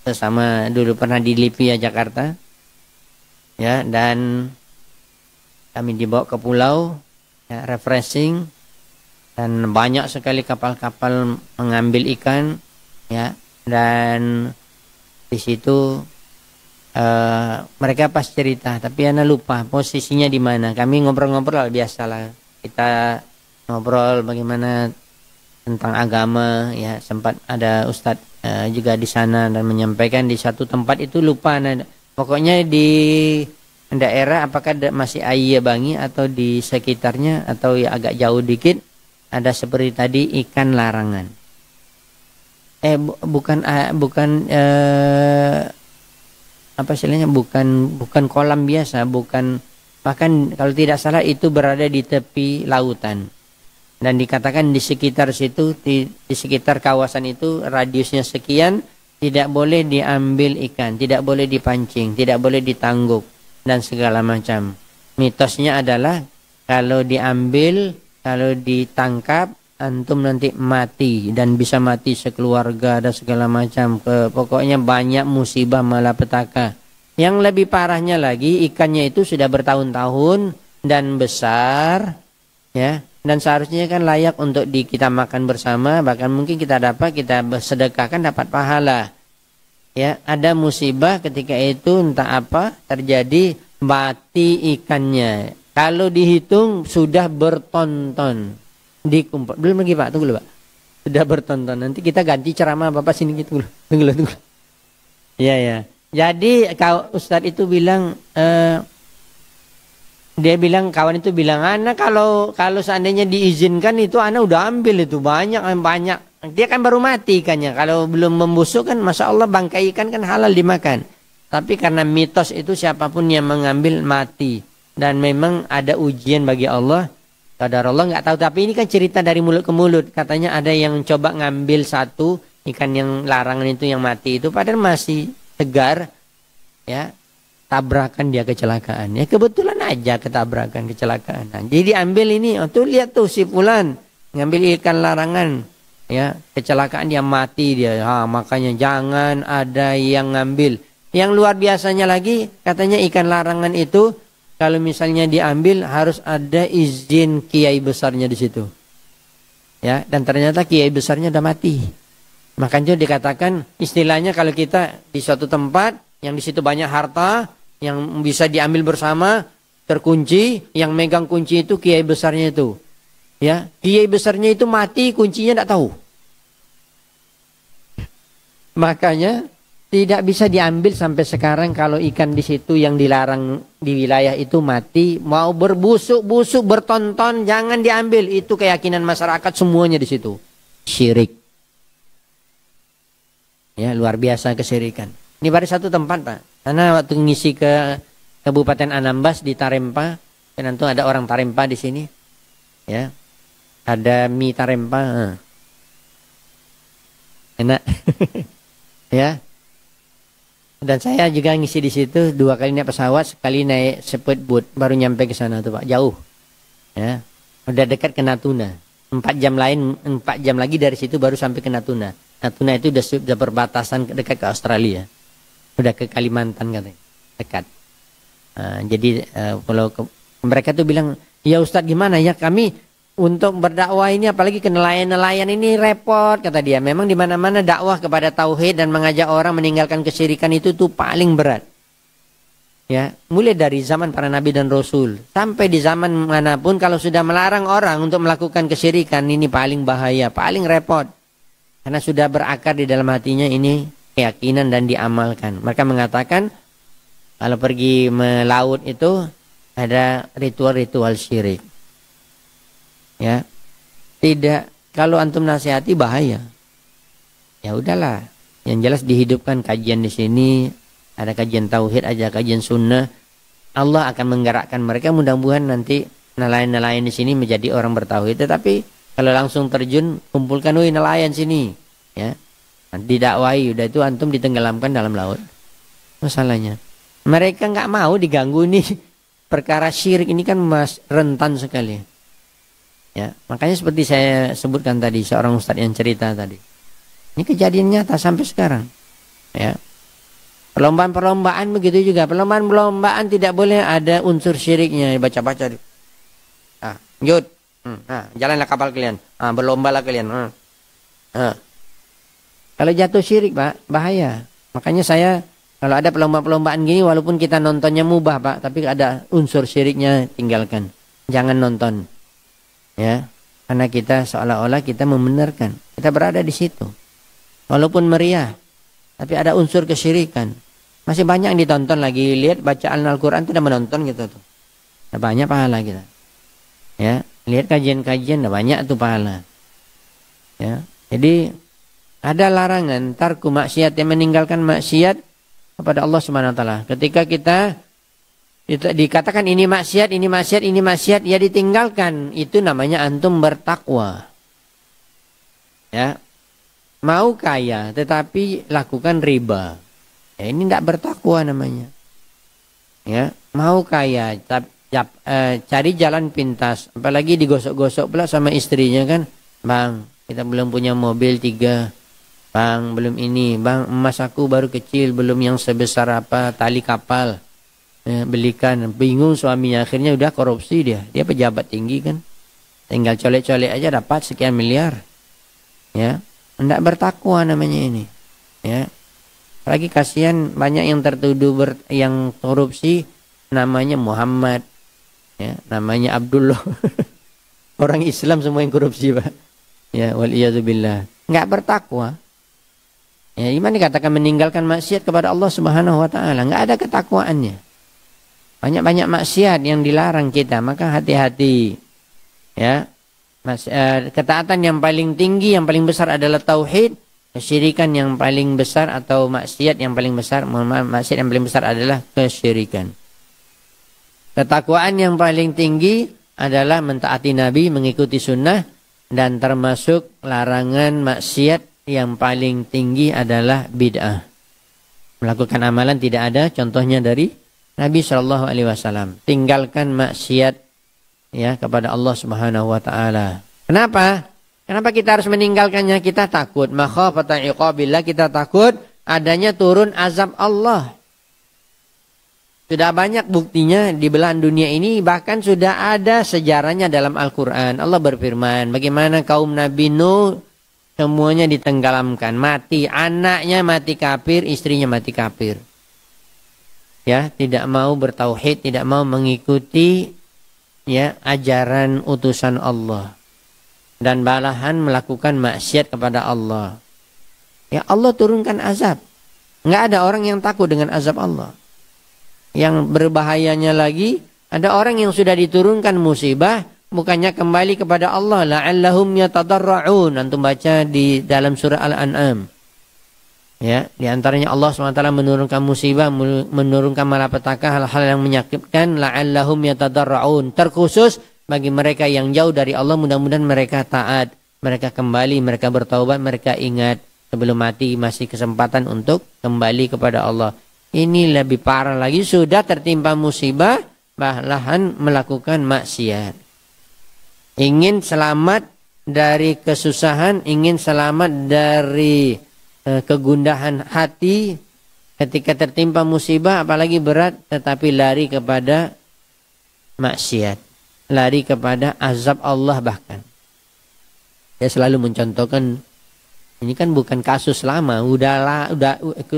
Speaker 1: sesama dulu pernah di Lipia Jakarta, ya, dan kami dibawa ke pulau, ya, refreshing, dan banyak sekali kapal-kapal mengambil ikan, ya, dan di situ mereka pas cerita, tapi Ana lupa posisinya di mana. Kami ngobrol-ngobrol biasalah, kita ngobrol bagaimana tentang agama, ya, sempat ada ustadz juga di sana dan menyampaikan di satu tempat itu lupa. Nah, pokoknya di daerah apakah masih Aye Bangi atau di sekitarnya atau ya agak jauh dikit ada seperti tadi ikan larangan. Bukan apa istilahnya, bukan kolam biasa, bukan, bahkan kalau tidak salah itu berada di tepi lautan. Dan dikatakan di sekitar situ, di sekitar kawasan itu radiusnya sekian, tidak boleh diambil ikan, tidak boleh dipancing, tidak boleh ditangguk, dan segala macam. Mitosnya adalah kalau diambil, kalau ditangkap, antum nanti mati dan bisa mati sekeluarga, ada segala macam. Pokoknya banyak musibah malapetaka. Yang lebih parahnya lagi, ikannya itu sudah bertahun-tahun dan besar, ya. Dan seharusnya kan layak untuk kita makan bersama, bahkan mungkin kita sedekahkan dapat pahala. Ya, ada musibah ketika itu entah apa terjadi, mati ikannya. Kalau dihitung sudah bertonton dikumpul. Belum lagi Pak, tunggu dulu Pak. Sudah bertonton. Nanti kita ganti ceramah Bapak sini gitu. Tunggu. Iya ya. Jadi Ustadz itu bilang dia bilang, kawan itu bilang, anak kalau seandainya diizinkan itu anak udah ambil itu banyak. Dia kan baru mati ikannya. Kalau belum membusuk kan, masya Allah bangkai ikan kan halal dimakan. Tapi karena mitos itu siapapun yang mengambil mati. Dan memang ada ujian bagi Allah. Qadar Allah nggak tahu. Tapi ini kan cerita dari mulut ke mulut. Katanya ada yang coba ngambil satu ikan yang larangan itu yang mati itu, padahal masih segar, ya. Tabrakan dia kecelakaan. Ya kebetulan aja ketabrakan kecelakaan. Nah, jadi ambil ini, tuh lihat tuh si fulan ngambil ikan larangan, ya kecelakaan dia mati dia. Makanya jangan ada yang ngambil. Yang luar biasanya lagi katanya ikan larangan itu kalau misalnya diambil harus ada izin kiai besarnya di situ. Ya, dan ternyata kiai besarnya udah mati. Makanya dikatakan istilahnya kalau kita di suatu tempat yang di situ banyak harta yang bisa diambil bersama, terkunci, yang megang kunci itu kiai besarnya itu. Ya, kiai besarnya itu mati, kuncinya tidak tahu. Makanya tidak bisa diambil sampai sekarang kalau ikan di situ yang dilarang di wilayah itu mati, mau berbusuk-busuk, bertonton, jangan diambil. Itu keyakinan masyarakat semuanya di situ. Syirik. Ya, luar biasa kesyirikan. Ini baru satu tempat Pak. Karena waktu ngisi ke Kabupaten Anambas di Tarempa, dan nanti ada orang Tarempa di sini, ya, ada mie Tarempa, enak, ya. Dan saya juga ngisi di situ 2 kali naik pesawat, sekali naik speedboat, baru nyampe ke sana tuh Pak, jauh, ya, udah dekat ke Natuna, 4 jam lagi dari situ baru sampai ke Natuna. Natuna itu udah perbatasan dekat ke Australia. Udah ke Kalimantan katanya, dekat. Jadi kalau mereka tuh bilang, ya Ustadz gimana ya kami untuk berdakwah ini apalagi ke nelayan-nelayan ini repot kata dia. Memang di mana-mana dakwah kepada tauhid dan mengajak orang meninggalkan kesyirikan itu tuh paling berat. Ya, mulai dari zaman para nabi dan rasul sampai di zaman manapun kalau sudah melarang orang untuk melakukan kesyirikan ini paling bahaya, paling repot. Karena sudah berakar di dalam hatinya ini keyakinan dan diamalkan. Mereka mengatakan kalau pergi melaut itu ada ritual-ritual syirik. Ya. Tidak, kalau antum nasihati bahaya. Ya udahlah. Yang jelas dihidupkan kajian di sini, ada kajian tauhid, ada kajian sunnah. Allah akan menggerakkan mereka, mudah-mudahan nanti nelayan-nelayan di sini menjadi orang bertauhid. Tetapi kalau langsung terjun, kumpulkan nelayan sini, ya. Didakwahi, udah itu antum ditenggelamkan dalam laut. Masalahnya mereka nggak mau diganggu nih. Perkara syirik ini kan rentan sekali. Ya, makanya seperti saya sebutkan tadi, seorang ustadz yang cerita tadi. Ini kejadian nyata sampai sekarang. Ya. Perlombaan-perlombaan begitu juga. Perlombaan-perlombaan tidak boleh ada unsur syiriknya. Baca-baca. Yud. Jalanlah kapal kalian. Berlombalah kalian. Kalau jatuh syirik Pak, bahaya. Makanya saya kalau ada perlombaan-perlombaan gini, walaupun kita nontonnya mubah Pak, tapi ada unsur syiriknya tinggalkan. Jangan nonton. Ya, karena kita seolah-olah kita membenarkan. Kita berada di situ. Walaupun meriah, tapi ada unsur kesyirikan. Masih banyak yang ditonton lagi. Lihat bacaan Al-Quran itu udah menonton gitu tuh. Ada banyak pahala kita. Ya, lihat kajian-kajian udah banyak tuh pahala. Ya, jadi ada larangan tarku maksiat, yang meninggalkan maksiat kepada Allah Subhanahu wa taala. Ketika kita dikatakan ini maksiat, ini maksiat, ini maksiat, ya ditinggalkan. Itu namanya antum bertakwa. Ya. Mau kaya tetapi lakukan riba. Ya, ini tidak bertakwa namanya. Ya, mau kaya cari jalan pintas, apalagi digosok-gosok pula sama istrinya kan. Bang, kita belum punya mobil 3. Bang, belum ini. Bang, emas aku baru kecil, belum yang sebesar apa tali kapal. Ya, belikan. Bingung suaminya, akhirnya udah korupsi dia. Dia pejabat tinggi kan. Tinggal colek-colek aja dapat sekian miliar. Ya, hendak bertakwa namanya ini. Ya. Lagi kasihan banyak yang tertuduh yang korupsi namanya Muhammad. Ya, namanya Abdullah. Orang Islam semua yang korupsi, Pak. Ya, waliyadzubillah. Enggak bertakwa. Ya, iman dikatakan meninggalkan maksiat kepada Allah Subhanahu wa taala, enggak ada ketakwaannya. Banyak-banyak maksiat yang dilarang kita, maka hati-hati. Ya. Ketaatan yang paling tinggi, yang paling besar adalah tauhid. Kesyirikan yang paling besar atau maksiat yang paling besar, maksiat yang paling besar adalah kesyirikan. Ketakwaan yang paling tinggi adalah mentaati Nabi, mengikuti sunnah, dan termasuk larangan maksiat yang paling tinggi adalah bid'ah. Melakukan amalan tidak ada contohnya dari Nabi Shallallahu Alaihi Wasallam. Tinggalkan maksiat ya kepada Allah Subhanahu Wa Taala. Kenapa? Kenapa kita harus meninggalkannya? Kita takut. Makhafata iqabillah, kita takut adanya turun azab Allah. Sudah banyak buktinya di belahan dunia ini, bahkan sudah ada sejarahnya dalam Al-Quran. Allah berfirman, bagaimana kaum Nabi Nuh semuanya ditenggelamkan, mati, anaknya mati kafir, istrinya mati kafir. Ya, tidak mau bertauhid, tidak mau mengikuti ya ajaran utusan Allah. Dan malahan melakukan maksiat kepada Allah. Ya, Allah turunkan azab. Enggak ada orang yang takut dengan azab Allah. Yang berbahayanya lagi, ada orang yang sudah diturunkan musibah, bukannya kembali kepada Allah. La'allahum yatadarra'un. Antum baca di dalam surah Al-An'am. Ya, di antaranya Allah SWT menurunkan musibah, menurunkan malapetaka, hal-hal yang menyakitkan. La'allahum yatadarra'un. Terkhusus bagi mereka yang jauh dari Allah, mudah-mudahan mereka taat, mereka kembali, mereka bertaubat, mereka ingat sebelum mati masih kesempatan untuk kembali kepada Allah. Ini lebih parah lagi, sudah tertimpa musibah, bahkan melakukan maksiat. Ingin selamat dari kesusahan, ingin selamat dari kegundahan hati ketika tertimpa musibah, apalagi berat, tetapi lari kepada maksiat. Lari kepada azab Allah bahkan. Saya selalu mencontohkan, ini kan bukan kasus lama, udah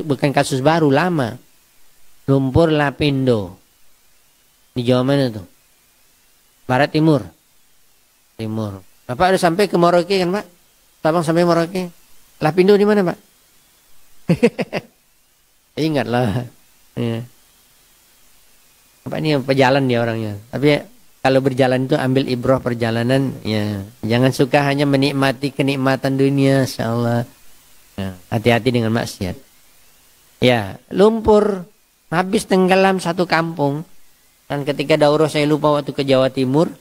Speaker 1: bukan kasus baru, lama. Lumpur Lapindo. Di Jawa mana tuh? Barat Timur. Timur. Bapak udah sampai ke Merauke kan, Pak? Abang sampai Merauke. Lapindo di mana, Pak? Ingatlah. Ya. Bapak ini pejalan dia orangnya. Tapi kalau berjalan itu ambil ibrah perjalanan, ya. Jangan suka hanya menikmati kenikmatan dunia, insyaallah. Ya. Hati-hati dengan maksiat. Ya, lumpur habis tenggelam satu kampung. Dan ketika daurah, saya lupa waktu ke Jawa Timur,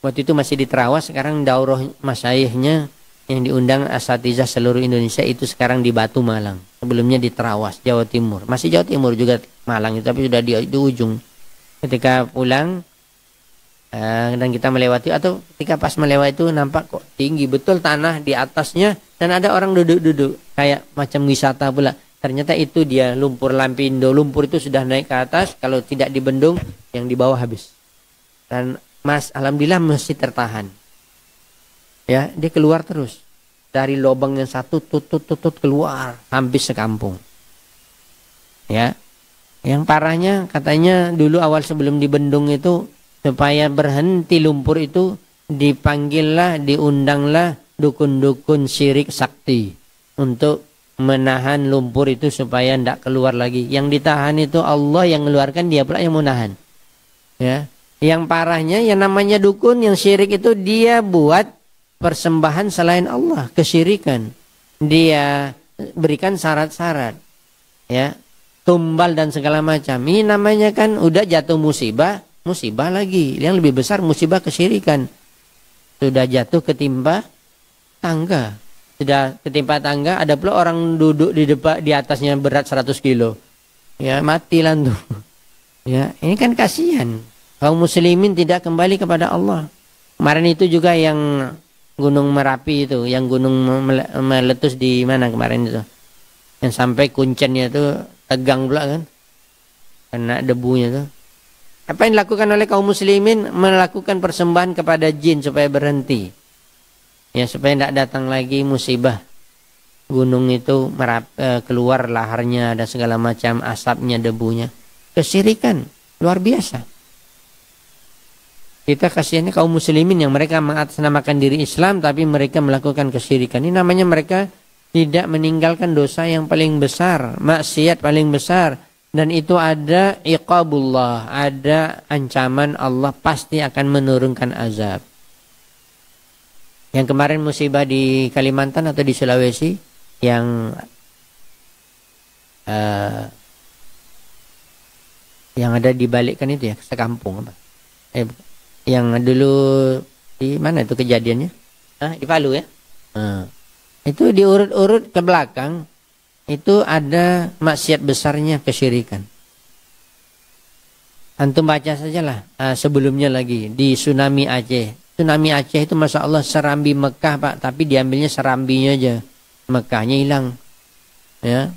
Speaker 1: waktu itu masih di Terawas, sekarang daurah masyayihnya yang diundang asatizah seluruh Indonesia itu sekarang di Batu Malang. Sebelumnya di Terawas, Jawa Timur. Masih Jawa Timur juga Malang, tapi sudah di ujung. Ketika pulang dan kita melewati, atau ketika pas melewati itu nampak kok tinggi betul tanah di atasnya, dan ada orang duduk-duduk kayak macam wisata pula. Ternyata itu dia lumpur Lapindo. Lumpur itu sudah naik ke atas, kalau tidak dibendung yang di bawah habis. Dan alhamdulillah masih tertahan. Ya, dia keluar terus dari lubang yang satu, tutut keluar, habis sekampung. Ya, yang parahnya katanya dulu awal sebelum dibendung itu, supaya berhenti lumpur itu, dipanggillah, diundanglah dukun-dukun syirik sakti untuk menahan lumpur itu supaya tidak keluar lagi. Yang ditahan itu Allah yang mengeluarkan, dia pula yang menahan. Ya, yang parahnya yang namanya dukun yang syirik itu, dia buat persembahan selain Allah, kesyirikan. Dia berikan syarat-syarat, ya, tumbal dan segala macam. Ini namanya kan udah jatuh musibah lagi. Yang lebih besar musibah kesyirikan. Sudah jatuh ketimpa tangga. Sudah ketimpa tangga, ada pula orang duduk di depan, di atasnya berat 100 kilo. Ya, mati tuh. Ya, ini kan kasihan. Kaum muslimin tidak kembali kepada Allah. Kemarin itu juga yang Gunung Merapi itu, yang gunung meletus di mana kemarin itu. Yang sampai kuncennya itu tegang pula kan. Kena debunya tuh. Apa yang dilakukan oleh kaum muslimin? Melakukan persembahan kepada jin supaya berhenti. Ya, supaya tidak datang lagi musibah. Gunung itu keluar laharnya, ada segala macam asapnya, debunya. Kesyirikan luar biasa. Kita kasihannya kaum muslimin yang mereka mengatasnamakan diri Islam tapi mereka melakukan kesyirikan. Ini namanya mereka tidak meninggalkan dosa yang paling besar, maksiat paling besar. Dan itu ada iqabullah, ada ancaman Allah pasti akan menurunkan azab. Yang kemarin musibah di Kalimantan atau di Sulawesi yang ada dibalikkan itu ya, sekampung apa? Yang dulu di mana itu kejadiannya? Di Palu ya? Itu diurut-urut ke belakang. Itu ada maksiat besarnya kesyirikan. Antum baca sajalah sebelumnya lagi di tsunami Aceh. Tsunami Aceh itu Masya Allah serambi Mekah Pak, tapi diambilnya serambinya aja. Mekahnya hilang. Ya.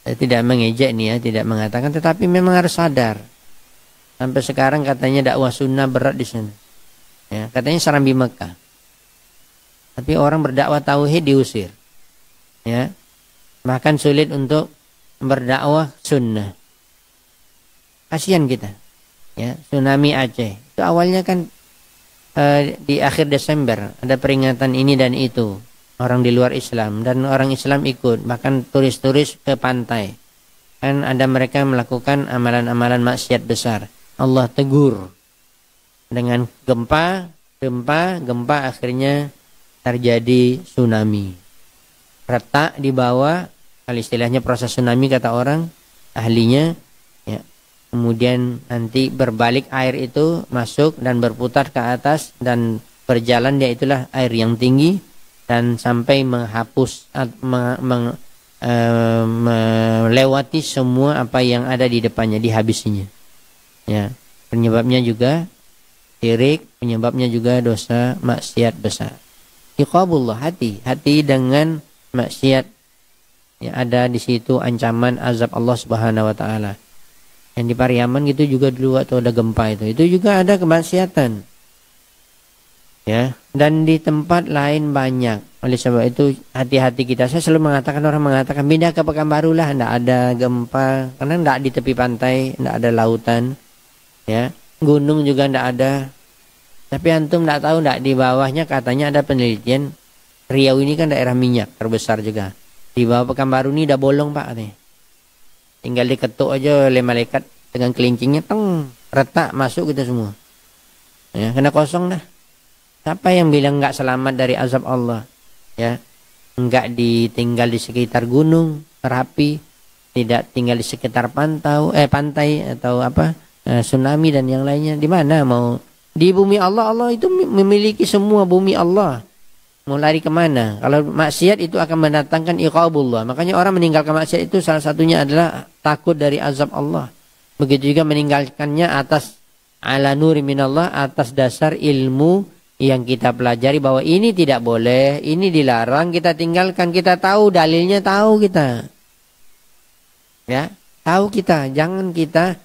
Speaker 1: Saya tidak mengejek nih ya, tidak mengatakan, tetapi memang harus sadar. Sampai sekarang katanya dakwah sunnah berat di sana. Ya, katanya serambi Mekah. Tapi orang berdakwah tauhid diusir. Ya. Bahkan sulit untuk berdakwah sunnah. Kasihan kita. Ya, tsunami Aceh. Itu awalnya kan di akhir Desember ada peringatan ini dan itu. Orang di luar Islam dan orang Islam ikut, bahkan turis-turis ke pantai. Kan ada mereka melakukan amalan-amalan maksiat besar. Allah tegur dengan gempa akhirnya terjadi tsunami. Retak di bawah, kalau istilahnya proses tsunami kata orang ahlinya, ya. Kemudian nanti berbalik air itu masuk dan berputar ke atas dan berjalan, dia itulah air yang tinggi dan sampai menghapus melewati semua apa yang ada di depannya, dihabisinya. Ya, penyebabnya juga syirik, penyebabnya juga dosa maksiat besar. Iqabullah, hati dengan maksiat yang ada di situ, ancaman azab Allah Subhanahu wa taala. Yang di Pariaman gitu juga dulu waktu ada gempa itu juga ada kemaksiatan. Ya, dan di tempat lain banyak. Oleh sebab itu hati-hati kita. Saya selalu mengatakan, orang mengatakan pindah ke Pekanbaru lah, enggak ada gempa karena enggak di tepi pantai, enggak ada lautan. Ya, gunung juga enggak ada. Tapi antum enggak tahu, enggak di bawahnya katanya ada penelitian. Riau ini kan daerah minyak terbesar juga. Di bawah Pekanbaru ini udah bolong Pak nih. Tinggal diketuk aja oleh malaikat dengan kelincingnya, retak masuk kita semua. Ya, kena kosong dah. Siapa yang bilang enggak selamat dari azab Allah? Ya, enggak ditinggal di sekitar gunung Merapi, tidak tinggal di sekitar pantai atau tsunami dan yang lainnya. Di mana mau? Di bumi Allah. Allah itu memiliki semua bumi Allah. Mau lari kemana? Kalau maksiat itu akan mendatangkan iqabullah. Makanya orang meninggalkan maksiat itu salah satunya adalah takut dari azab Allah. Begitu juga meninggalkannya atas ala nuri minallah, atas dasar ilmu yang kita pelajari bahwa ini tidak boleh, ini dilarang, kita tinggalkan, kita tahu dalilnya, tahu kita. Ya, tahu kita, jangan kita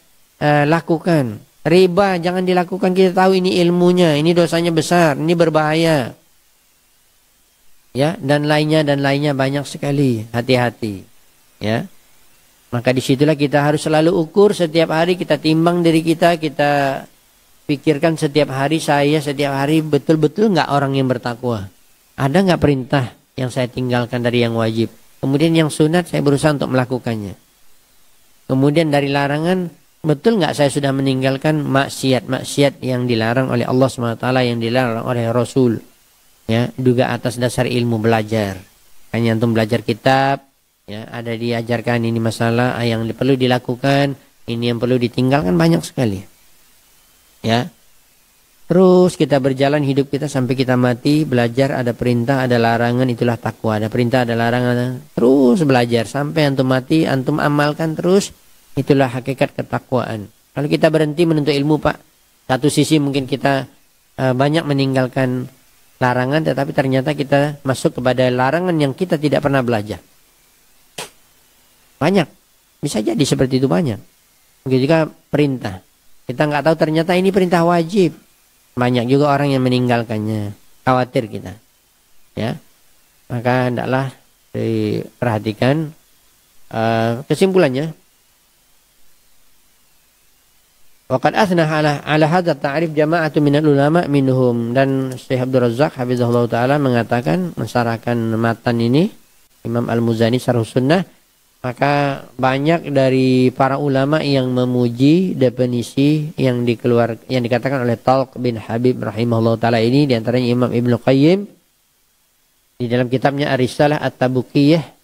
Speaker 1: lakukan. Riba jangan dilakukan, kita tahu ini ilmunya, ini dosanya besar, ini berbahaya. Ya, dan lainnya banyak sekali. Hati-hati. Ya. Maka disitulah kita harus selalu ukur setiap hari, kita timbang diri kita pikirkan setiap hari, saya setiap hari betul-betul nggak orang yang bertakwa. Ada nggak perintah yang saya tinggalkan dari yang wajib? Kemudian yang sunat saya berusaha untuk melakukannya. Kemudian dari larangan, betul nggak saya sudah meninggalkan maksiat yang dilarang oleh Allah SWT, yang dilarang oleh Rasul? Ya, juga atas dasar ilmu belajar. Hanya antum belajar kitab, ya, ada diajarkan ini masalah yang perlu dilakukan, ini yang perlu ditinggalkan, banyak sekali. Ya. Terus kita berjalan hidup kita sampai kita mati, belajar, ada perintah, ada larangan, itulah takwa. Ada perintah, ada larangan, terus belajar sampai antum mati, antum amalkan terus, itulah hakikat ketakwaan. Kalau kita berhenti menuntut ilmu Pak, satu sisi mungkin kita banyak meninggalkan larangan, tetapi ternyata kita masuk kepada larangan yang kita tidak pernah belajar. Banyak. Bisa jadi seperti itu banyak. Begitu juga perintah. Kita nggak tahu ternyata ini perintah wajib. Banyak juga orang yang meninggalkannya. Khawatir kita. Ya. Maka hendaklah diperhatikan. Kesimpulannya, Waqad athna ala hadza ta'rif jama'atu minal ulama minhum, dan Syekh Abdul Razzaq hafizahullah taala mengatakan mensarahkan matan ini Imam Al-Muzani Syarh Sunnah, maka banyak dari para ulama yang memuji definisi yang dikatakan oleh Talq bin Habib rahimahullah taala ini, di antaranya Imam Ibnu Qayyim di dalam kitabnya Ar-Risalah At-Tabuqiyah.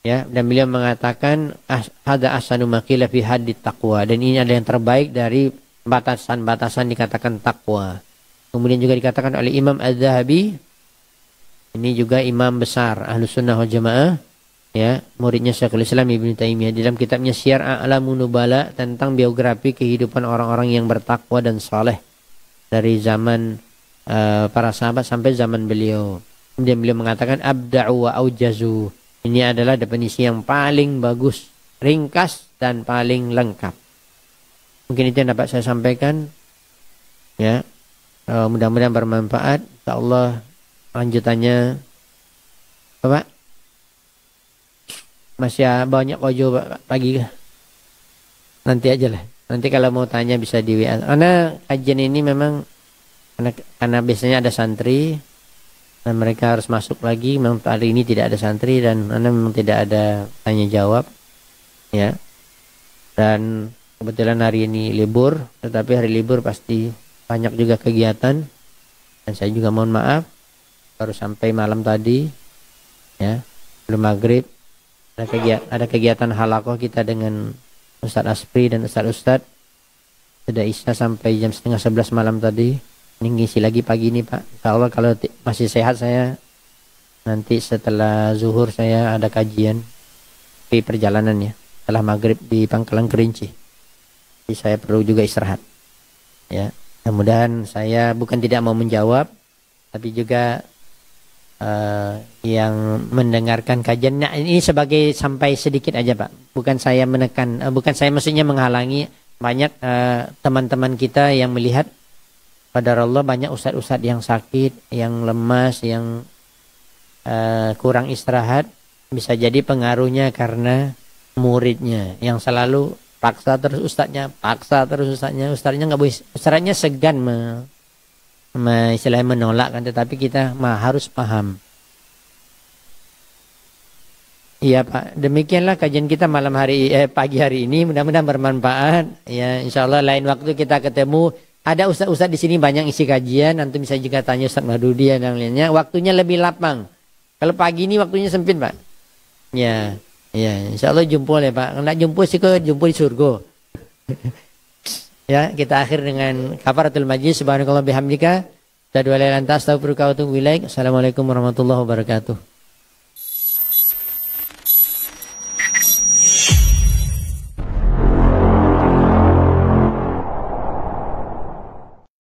Speaker 1: Ya, dan beliau mengatakan hadza ahsanu maqila fi haddit taqwa, dan ini adalah yang terbaik dari batasan-batasan dikatakan takwa. Kemudian juga dikatakan oleh Imam Az-Zahabi, ini juga imam besar Ahlus Sunnah wal Jamaah, ya, muridnya Syekhul Islam Ibnu Taimiyah, di dalam kitabnya Syiar A'lamun Nubala tentang biografi kehidupan orang-orang yang bertakwa dan saleh dari zaman para sahabat sampai zaman beliau. Kemudian beliau mengatakan abda'u wa aujazu. Ini adalah definisi yang paling bagus, ringkas dan paling lengkap. Mungkin itu yang dapat saya sampaikan. Ya, mudah-mudahan bermanfaat. Insyaallah lanjutannya, Bapak, masih banyak ojo pagi. Nanti aja lah. Nanti kalau mau tanya bisa di WA. Karena kajian ini memang karena biasanya ada santri dan mereka harus masuk lagi. Memang hari ini tidak ada santri dan memang tidak ada tanya jawab, ya. Dan kebetulan hari ini libur, tetapi hari libur pasti banyak juga kegiatan. Dan saya juga mohon maaf baru sampai malam tadi, ya, belum maghrib. Ada kegiatan halakoh kita dengan Ustadz Aspri dan Ustadz sudah isya sampai jam 10:30 malam tadi. Ini ngisi lagi pagi ini, Pak. Insya Allah kalau masih sehat saya nanti setelah zuhur saya ada kajian di perjalanan, ya, setelah maghrib di Pangkalan Kerinci. Jadi saya perlu juga istirahat, ya. Mudah-mudahan saya bukan tidak mau menjawab, tapi juga yang mendengarkan kajian. Nah, ini sebagai sampai sedikit aja, Pak. Bukan saya menekan, bukan saya maksudnya menghalangi. Banyak teman-teman kita yang melihat qadarullah banyak ustadz-ustadz yang sakit, yang lemas, yang kurang istirahat. Bisa jadi pengaruhnya karena muridnya yang selalu paksa terus ustadznya, ustadznya nggak boleh, ustadznya segan istilahnya menolak kan, tetapi kita harus paham. Iya, Pak, demikianlah kajian kita malam pagi hari ini, mudah-mudahan bermanfaat, ya. Insyaallah lain waktu kita ketemu. Ada ustadz-ustadz di sini banyak isi kajian, nanti bisa juga tanya Ustadz Madudi dan lainnya. Waktunya lebih lapang. Kalau pagi ini waktunya sempit, Pak. Ya, insyaallah jumpa ya, Pak. Nggak jumpa sih kok jumpa di surga. Ya, kita akhir dengan kafaratul majlis. Subhanakallah bihamdika. Asyhadu an la ilaha illa anta astaghfiruka wa atubu ilaik. Assalamualaikum warahmatullahi wabarakatuh.